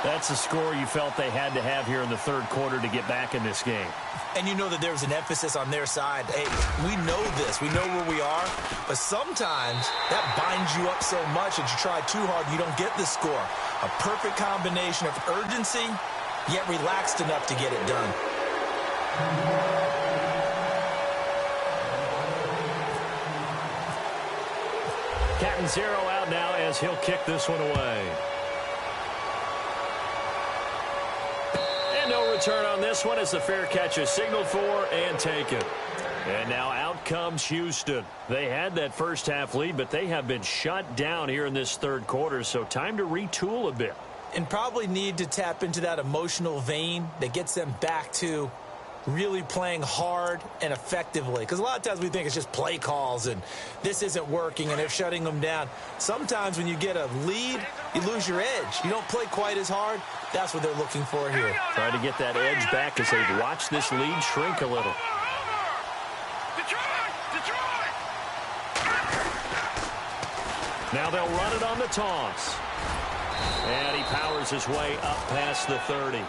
That's a score you felt they had to have here in the third quarter to get back in this game. And you know that there's an emphasis on their side. Hey, we know this. We know where we are. But sometimes that binds you up so much that you try too hard, you don't get the score. A perfect combination of urgency, yet relaxed enough to get it done. Captain Zero out now as he'll kick this one away. And no return on this one as the fair catch is signaled for and taken. And now out comes Houston. They had that first half lead, but they have been shut down here in this third quarter, so time to retool a bit. And probably need to tap into that emotional vein that gets them back to really playing hard and effectively. Because a lot of times we think it's just play calls and this isn't working and they're shutting them down. Sometimes when you get a lead, you lose your edge. You don't play quite as hard. That's what they're looking for here. Try to get that edge back as they've watched this lead shrink a little. Now they'll run it on the toss. And he powers his way up past the 30.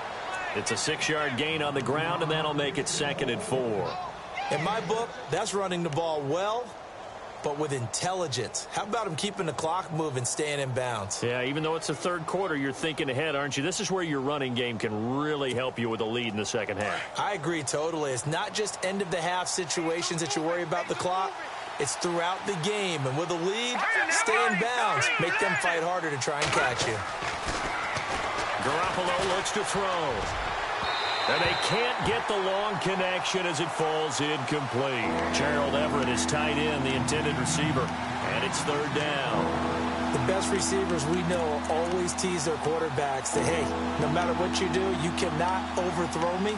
It's a 6-yard gain on the ground, and that'll make it 2nd and 4. In my book, that's running the ball well, but with intelligence. How about him keeping the clock moving, staying in bounds? Yeah, even though it's the third quarter, you're thinking ahead, aren't you? This is where your running game can really help you with a lead in the second half. I agree totally. It's not just end-of-the-half situations that you worry about the clock. It's throughout the game. And with a lead, stay in bounds. Make them fight harder to try and catch you. Garoppolo looks to throw. And they can't get the long connection as it falls incomplete. Gerald Everett is tied in, the intended receiver. And it's 3rd down. The best receivers we know always tease their quarterbacks that, hey, no matter what you do, you cannot overthrow me.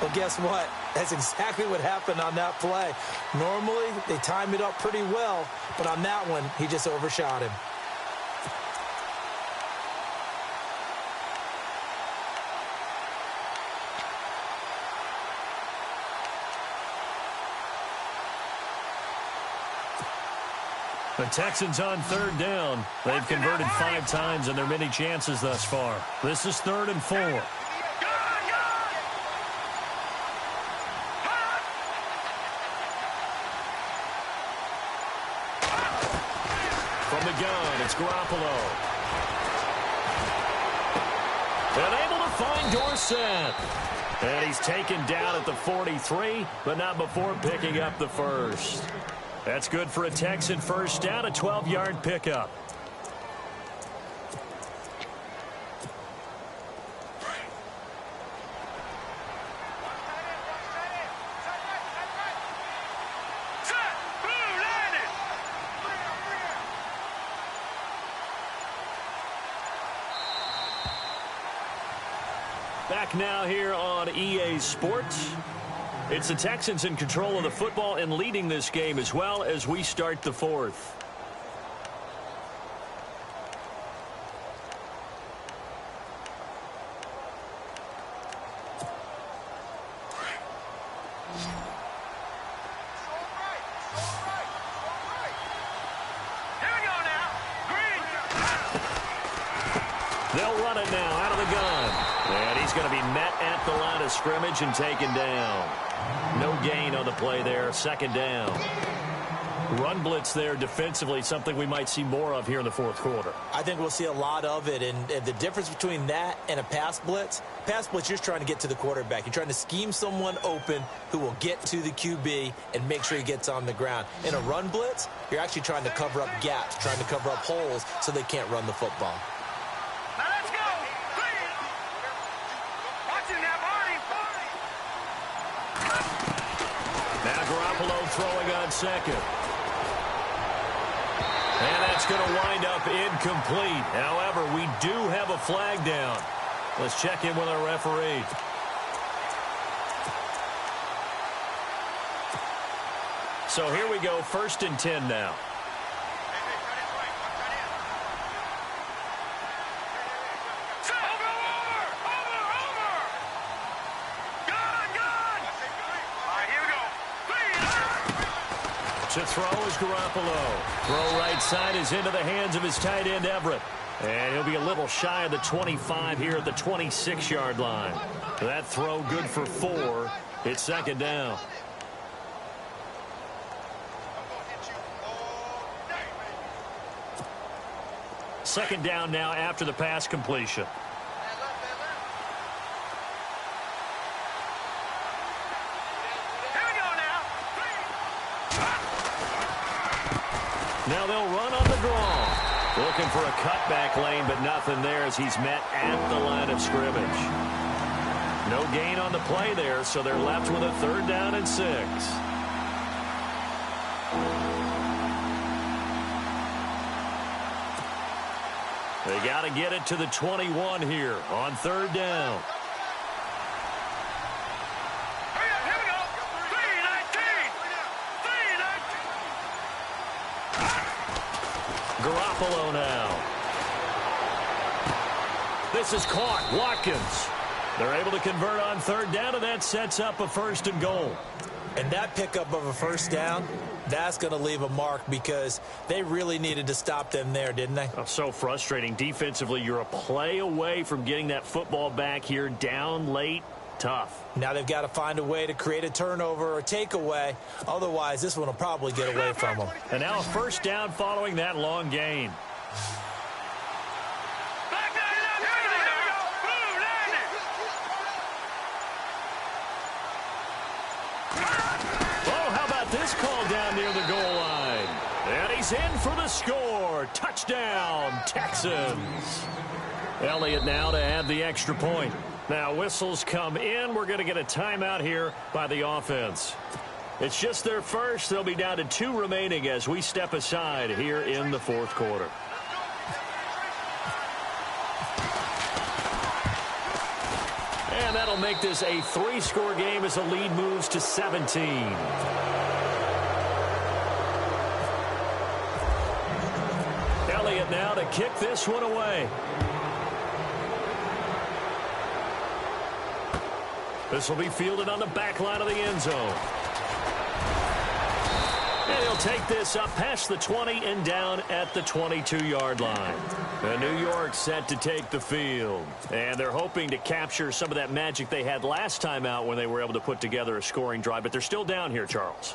Well, guess what? That's exactly what happened on that play. Normally, they time it up pretty well, but on that one, he just overshot him. The Texans on 3rd down. They've converted 5 times in their many chances thus far. This is 3rd and 4. From the gun, it's Garoppolo. And able to find Dorsett. And he's taken down at the 43, but not before picking up the first. That's good for a Texan first down, a 12-yard pickup. Back now here on EA Sports. It's the Texans in control of the football and leading this game as well as we start the 4th. They'll run it now out of the gun. And he's going to be met at the line of scrimmage and taken down. No gain on the play there. 2nd down. Run blitz there defensively, something we might see more of here in the 4th quarter. I think we'll see a lot of it. And the difference between that and a pass blitz, you're just trying to get to the quarterback. You're trying to scheme someone open who will get to the QB and make sure he gets on the ground. In a run blitz, you're actually trying to cover up gaps, trying to cover up holes so they can't run the football. Throwing on 2nd. And that's going to wind up incomplete. However, we do have a flag down. Let's check in with our referee. So here we go, 1st and 10 now. To throw is Garoppolo. Throw right side is into the hands of his tight end, Everett. And he'll be a little shy of the 25 here at the 26-yard line. That throw good for 4. It's second down. Second down now after the pass completion. Now they'll run on the draw. Looking for a cutback lane, but nothing there as he's met at the line of scrimmage. No gain on the play there, so they're left with a third down and 6. They got to get it to the 21 here on third down. Garoppolo now. This is caught. Watkins. They're able to convert on third down, and that sets up a 1st and goal. And that pickup of a first down, that's going to leave a mark because they really needed to stop them there, didn't they? Oh, so frustrating. Defensively, you're a play away from getting that football back here down late. Tough. Now they've got to find a way to create a turnover or takeaway. Otherwise, this one will probably get away from them. And now a first down following that long gain. Oh, how about this call down near the goal line? And he's in for the score. Touchdown, Texans. Elliott now to add the extra point. Now whistles come in. We're going to get a timeout here by the offense. It's just their first. They'll be down to 2 remaining as we step aside here in the 4th quarter. And that'll make this a 3-score game as the lead moves to 17. Elliott now to kick this one away. This will be fielded on the back line of the end zone. And he'll take this up past the 20 and down at the 22-yard line. And New York set to take the field. And they're hoping to capture some of that magic they had last time out when they were able to put together a scoring drive. But they're still down here, Charles.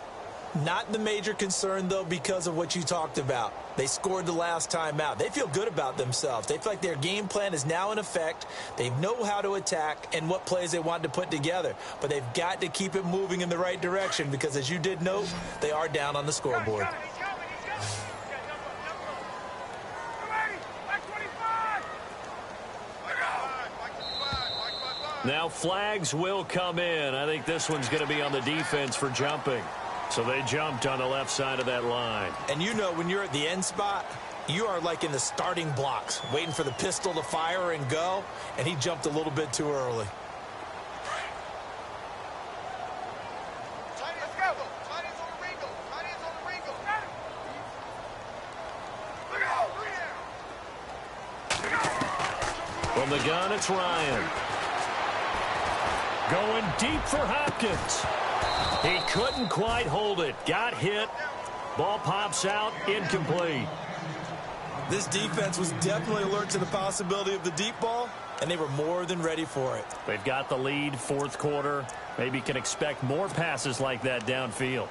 Not the major concern, though, because of what you talked about. They scored the last time out. They feel good about themselves. They feel like their game plan is now in effect. They know how to attack and what plays they want to put together. But they've got to keep it moving in the right direction because, as you did note, they are down on the scoreboard. Now flags will come in. I think this one's going to be on the defense for jumping. So they jumped on the left side of that line. And you know when you're at the end spot, you are like in the starting blocks, waiting for the pistol to fire and go, and he jumped a little bit too early. From the gun, it's Ryan. Going deep for Hopkins. He couldn't quite hold it. Got hit. Ball pops out. Incomplete. This defense was definitely alert to the possibility of the deep ball, and they were more than ready for it. They've got the lead, 4th quarter. Maybe can expect more passes like that downfield.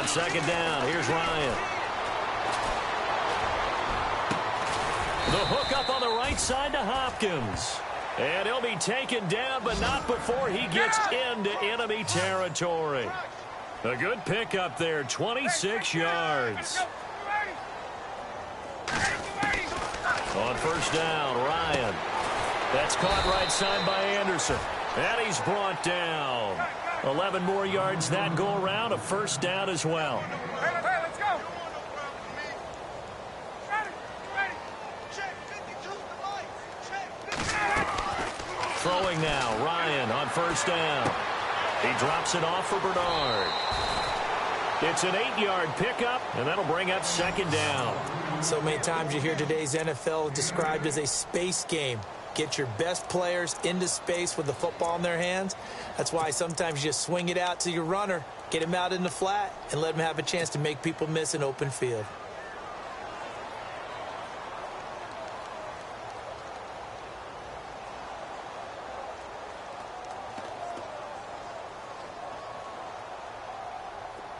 Second down. Here's Ryan. The hook up on the right side to Hopkins. And he'll be taken down, but not before he gets into enemy territory. A good pickup there, 26 yards. On first down, Ryan. That's caught right side by Anderson. And he's brought down. 11 more yards that go around, a first down as well. Let's go. Throwing now, Ryan on first down. He drops it off for Bernard. It's an 8-yard pickup, and that'll bring up second down. So many times you hear today's NFL described as a space game. Get your best players into space with the football in their hands. That's why sometimes you just swing it out to your runner, get him out in the flat, and let him have a chance to make people miss an open field.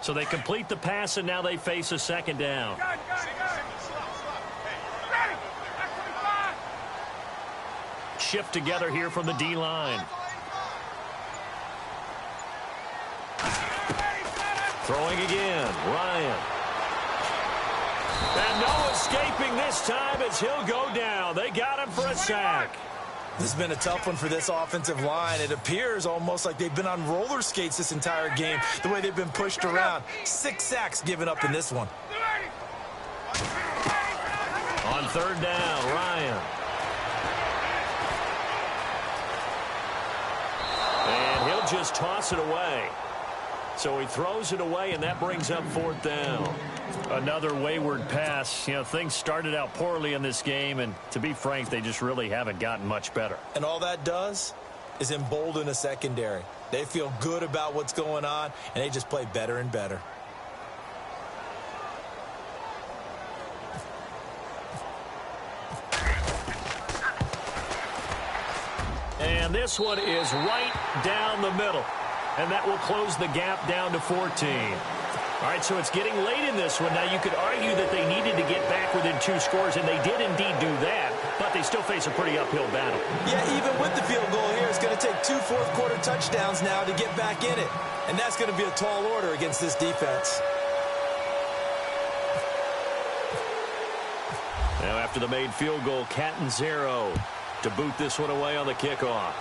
So they complete the pass, and now they face a second down. Shift together here from the D-line. Throwing again, Ryan. And no escaping this time as he'll go down. They got him for a sack. This has been a tough one for this offensive line. It appears almost like they've been on roller skates this entire game, the way they've been pushed around. 6 sacks given up in this one. On third down, Ryan. And he'll just toss it away. So he throws it away, and that brings up fourth down. Another wayward pass. You know, things started out poorly in this game, and to be frank, they just really haven't gotten much better. And all that does is embolden a secondary. They feel good about what's going on, and they just play better and better. And this one is right down the middle. And that will close the gap down to 14. All right, so it's getting late in this one. Now, you could argue that they needed to get back within 2 scores, and they did indeed do that, but they still face a pretty uphill battle. Yeah, even with the field goal here, it's going to take 2 fourth-quarter touchdowns now to get back in it. And that's going to be a tall order against this defense. Now, after the made field goal, Catanzaro to boot this one away on the kickoff.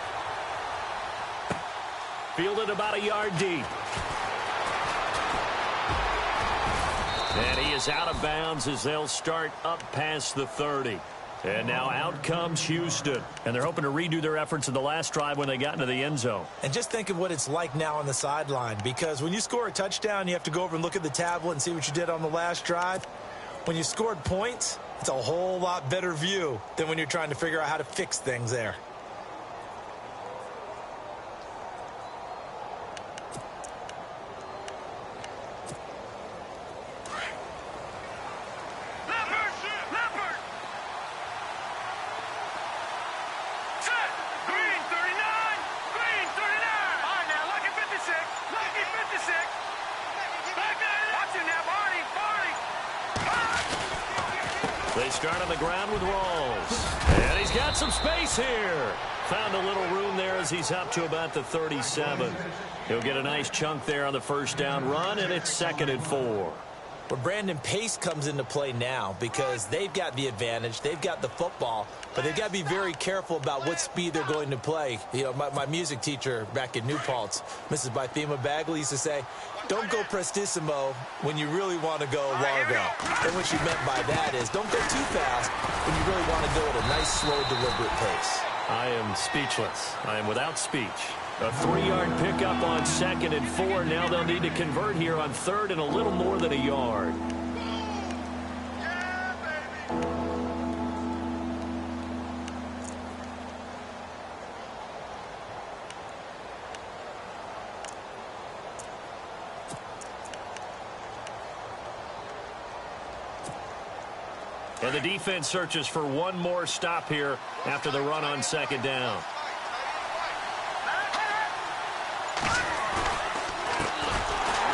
Fielded about a yard deep. And he is out of bounds as they'll start up past the 30. And now out comes Houston. And they're hoping to redo their efforts in the last drive when they got into the end zone. And just think of what it's like now on the sideline, because when you score a touchdown, you have to go over and look at the tablet and see what you did on the last drive. When you scored points, it's a whole lot better view than when you're trying to figure out how to fix things there. They start on the ground with Rawls. And he's got some space here. Found a little room there as he's up to about the 37. He'll get a nice chunk there on the first down run, and it's 2nd and 4. But Brandon, pace comes into play now because they've got the advantage. They've got the football, but they've got to be very careful about what speed they're going to play. You know, my music teacher back in New Paltz, Mrs. Bythema Bagley, used to say, don't go prestissimo when you really want to go largo. And what she meant by that is don't go too fast when you really want to go at a nice, slow, deliberate pace. I am speechless. I am without speech. A 3-yard pickup on 2nd and 4. Now they'll need to convert here on 3rd and a little more than a yard. And the defense searches for one more stop here after the run on 2nd down.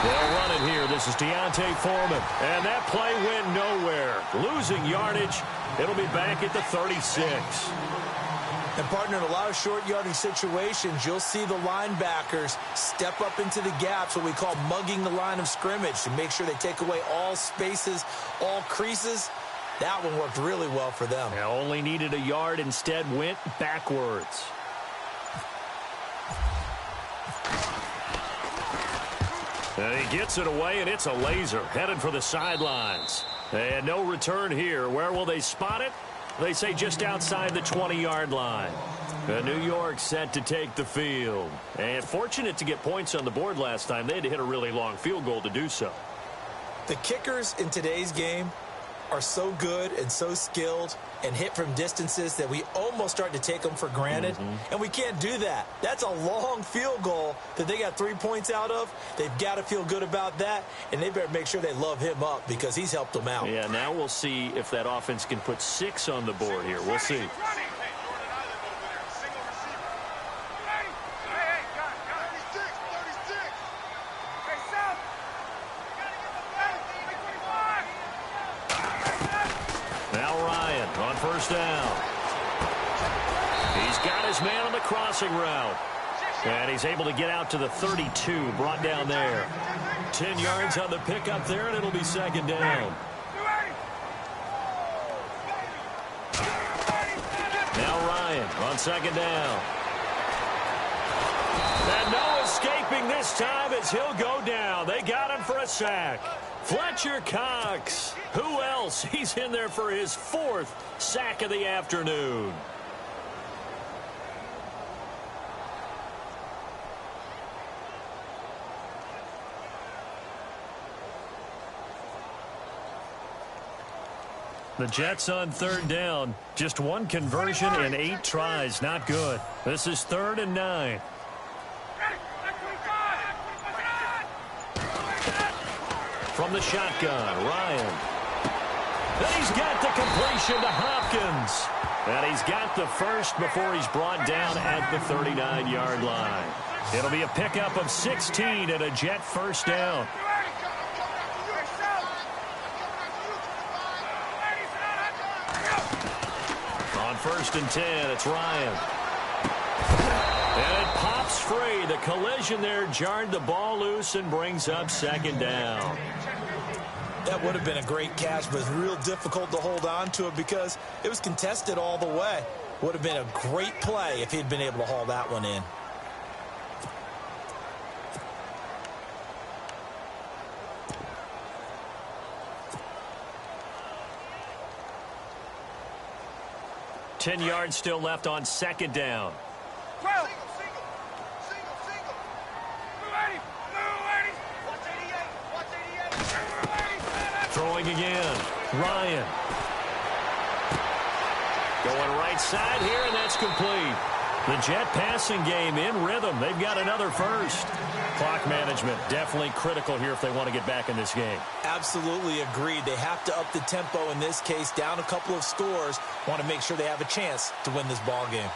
They'll run it here. This is Deontay Foreman. And that play went nowhere. Losing yardage. It'll be back at the 36. And, partner, in a lot of short yardage situations, you'll see the linebackers step up into the gaps, what we call mugging the line of scrimmage, to make sure they take away all spaces, all creases. That one worked really well for them. Now only needed a yard, instead went backwards. And he gets it away, and it's a laser headed for the sidelines. And no return here. Where will they spot it? They say just outside the 20-yard line. New York set to take the field. And fortunate to get points on the board last time. They had to hit a really long field goal to do so. The kickers in today's game are so good and so skilled and hit from distances that we almost start to take them for granted. And we can't do that. That's a long field goal that they got 3 points out of. They've got to feel good about that, and they better make sure they love him up because he's helped them out. Yeah, now we'll see if that offense can put 6 on the board here. We'll see. First down. He's got his man on the crossing route. And he's able to get out to the 32, brought down there. 10 yards on the pickup there, and it'll be second down. Now Ryan on second down. And no escaping this time as he'll go down. They got him for a sack. Fletcher Cox. Who else? He's in there for his 4th sack of the afternoon. The Jets on third down. Just one conversion in 8 tries. Not good. This is 3rd and 9. From the shotgun, Ryan. And he's got the completion to Hopkins. And he's got the first before he's brought down at the 39-yard line. It'll be a pickup of 16 and a Jet first down. On 1st and 10, it's Ryan. And it pops free. The collision there jarred the ball loose and brings up second down. That would have been a great catch, but it's real difficult to hold on to it because it was contested all the way. Would have been a great play if he'd been able to haul that one in. Ten yards still left on second down. Throwing again. Ryan. Going right side here, and that's complete. The Jet passing game in rhythm. They've got another first. Clock management definitely critical here if they want to get back in this game. Absolutely agreed. They have to up the tempo in this case, down a couple of scores. Want to make sure they have a chance to win this ball game.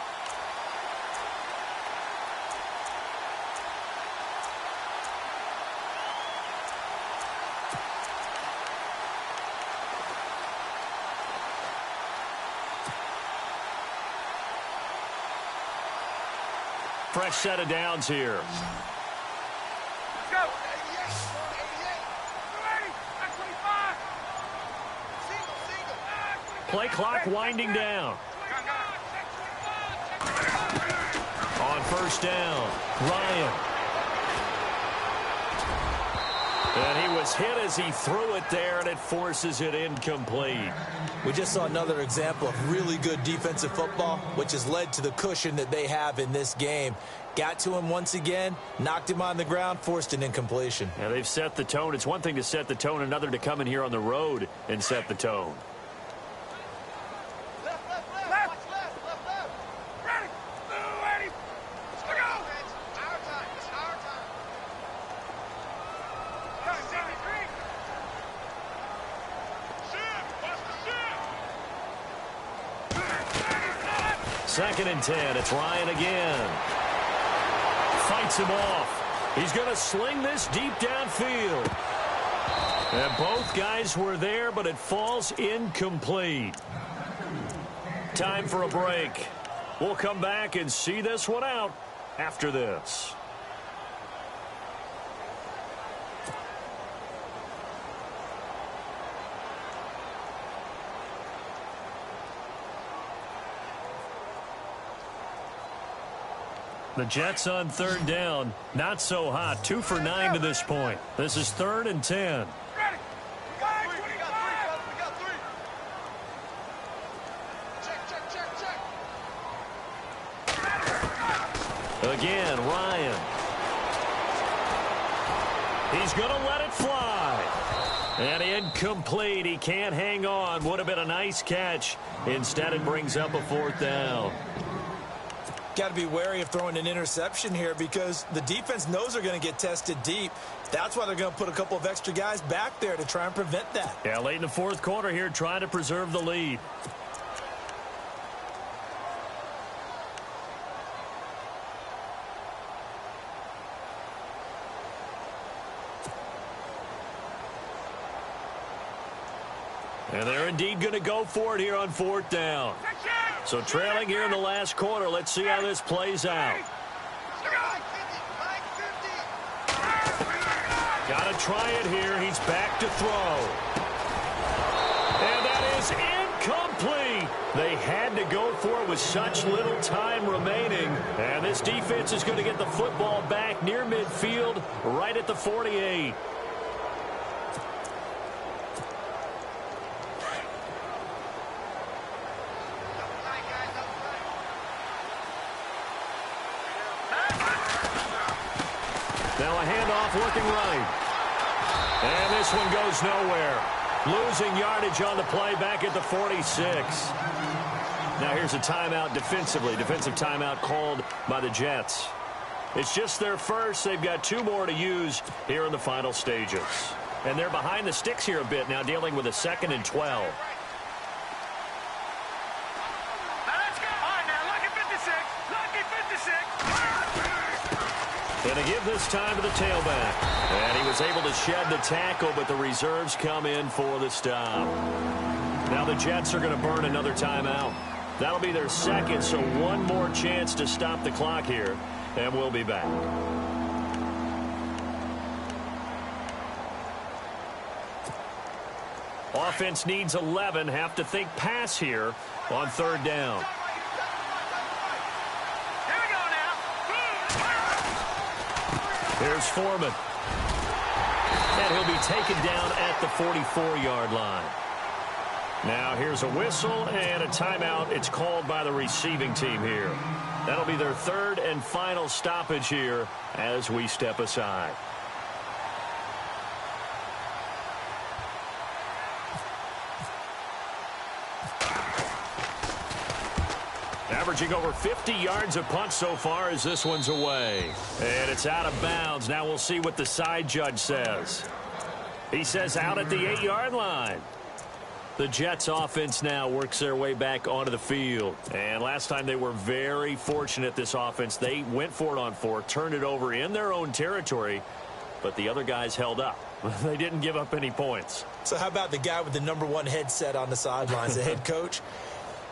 Fresh set of downs here. Let's go. Play clock winding down. On first down, Ryan. And he was hit as he threw it there, and it forces it incomplete. We just saw another example of really good defensive football, which has led to the cushion that they have in this game. Got to him once again, knocked him on the ground, forced an incompletion. Yeah, they've set the tone. It's one thing to set the tone, another to come in here on the road and set the tone. Second and 10. It's Ryan again. Fights him off. He's going to sling this deep downfield. And both guys were there, but it falls incomplete. Time for a break. We'll come back and see this one out after this. The Jets on third down. Not so hot. 2 for 9 to this point. This is 3rd and 10. Again, Ryan. He's going to let it fly. And incomplete. He can't hang on. Would have been a nice catch. Instead, it brings up a 4th down. Got to be wary of throwing an interception here because the defense knows they're going to get tested deep. That's why they're going to put a couple of extra guys back there to try and prevent that. Yeah, late in the 4th quarter here, trying to preserve the lead. And they're indeed going to go for it here on 4th down. So trailing here in the last quarter. Let's see how this plays out. Got to try it here. He's back to throw. And that is incomplete. They had to go for it with such little time remaining. And this defense is going to get the football back near midfield, right at the 48. Now a handoff looking right. And this one goes nowhere. Losing yardage on the play back at the 46. Now here's a timeout defensively. Defensive timeout called by the Jets. It's just their first. They've got 2 more to use here in the final stages. And they're behind the sticks here a bit now, dealing with a 2nd and 12. And to give this time to the tailback. And he was able to shed the tackle, but the reserves come in for the stop. Now the Jets are going to burn another timeout. That'll be their 2nd, so 1 more chance to stop the clock here. And we'll be back. Offense needs 11. Have to think pass here on 3rd down. Here's Foreman. And he'll be taken down at the 44-yard line. Now here's a whistle and a timeout. It's called by the receiving team here. That'll be their 3rd and final stoppage here as we step aside. Averaging over 50 yards a punt so far as this one's away. And it's out of bounds. Now we'll see what the side judge says. He says out at the 8-yard line. The Jets offense now works their way back onto the field. And last time they were very fortunate, this offense. They went for it on 4th, turned it over in their own territory, but the other guys held up. They didn't give up any points. So how about the guy with the #1 headset on the sidelines, the head coach?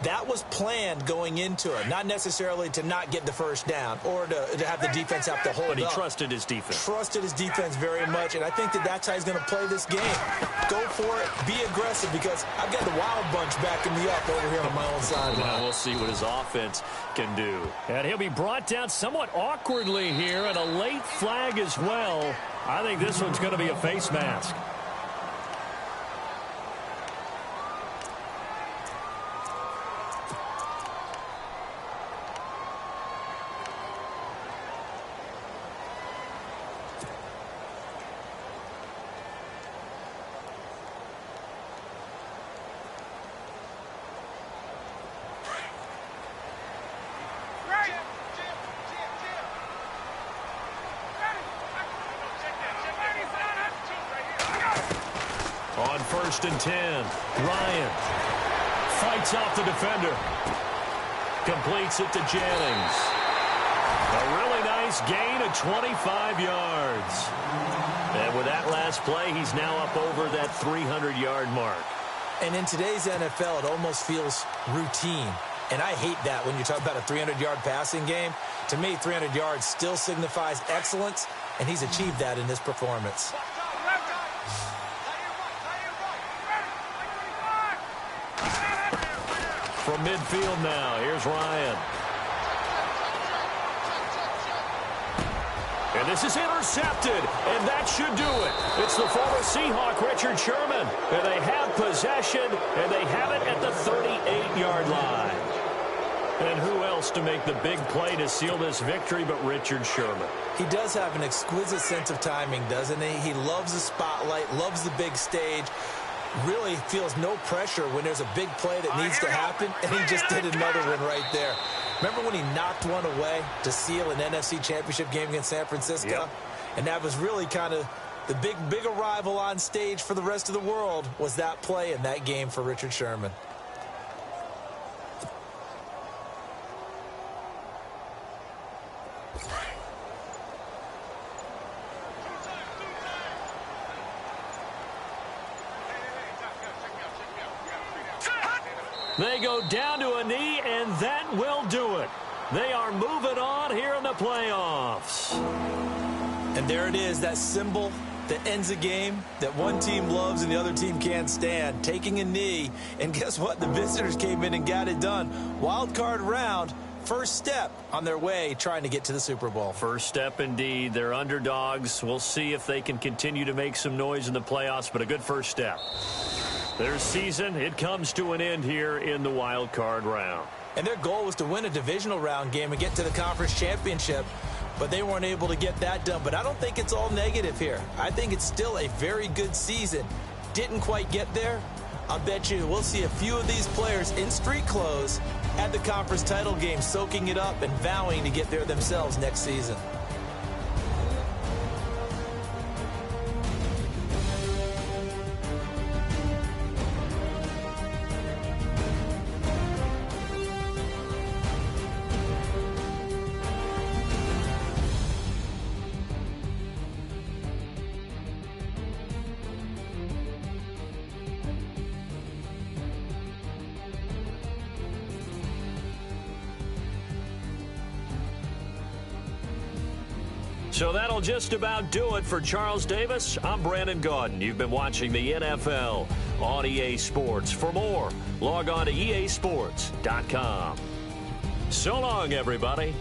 That was planned going into it, not necessarily to not get the 1st down or to have the defense have to hold up. But he trusted his defense. Trusted his defense very much, and I think that's how he's going to play this game. Go for it, be aggressive, because I've got the wild bunch backing me up over here on my own sideline. Now we'll see what his offense can do. And he'll be brought down somewhat awkwardly here, and a late flag as well. I think this one's going to be a face mask. On 1st and 10, Ryan fights off the defender. Completes it to Jennings. A really nice gain of 25 yards. And with that last play, he's now up over that 300-yard mark. And in today's NFL, it almost feels routine. And I hate that when you talk about a 300-yard passing game. To me, 300 yards still signifies excellence, and he's achieved that in this performance. From midfield now, here's Ryan. And this is intercepted, and that should do it. It's the former Seahawk, Richard Sherman. And they have possession, and they have it at the 38-yard line. And who else to make the big play to seal this victory but Richard Sherman? He does have an exquisite sense of timing, doesn't he? He loves the spotlight, loves the big stage, really feels no pressure when there's a big play that needs to happen, and he just did another one right there. Remember when he knocked one away to seal an NFC Championship game against San Francisco? Yep. And that was really kind of the big arrival on stage for the rest of the world, was that play in that game for Richard Sherman. They go down to a knee, and that will do it. They are moving on here in the playoffs. And there it is, that symbol that ends a game that one team loves and the other team can't stand, taking a knee. And guess what? The visitors came in and got it done. Wild card round, first step on their way trying to get to the Super Bowl. First step indeed. They're underdogs. We'll see if they can continue to make some noise in the playoffs, but a good first step. Their season, it comes to an end here in the wild card round. And their goal was to win a divisional round game and get to the conference championship, but they weren't able to get that done. But I don't think it's all negative here. I think it's still a very good season. Didn't quite get there. I'll bet you we'll see a few of these players in street clothes at the conference title game, soaking it up and vowing to get there themselves next season. So that'll just about do it for Charles Davis. I'm Brandon Gaudin. You've been watching the NFL on EA Sports. For more, log on to easports.com. So long, everybody.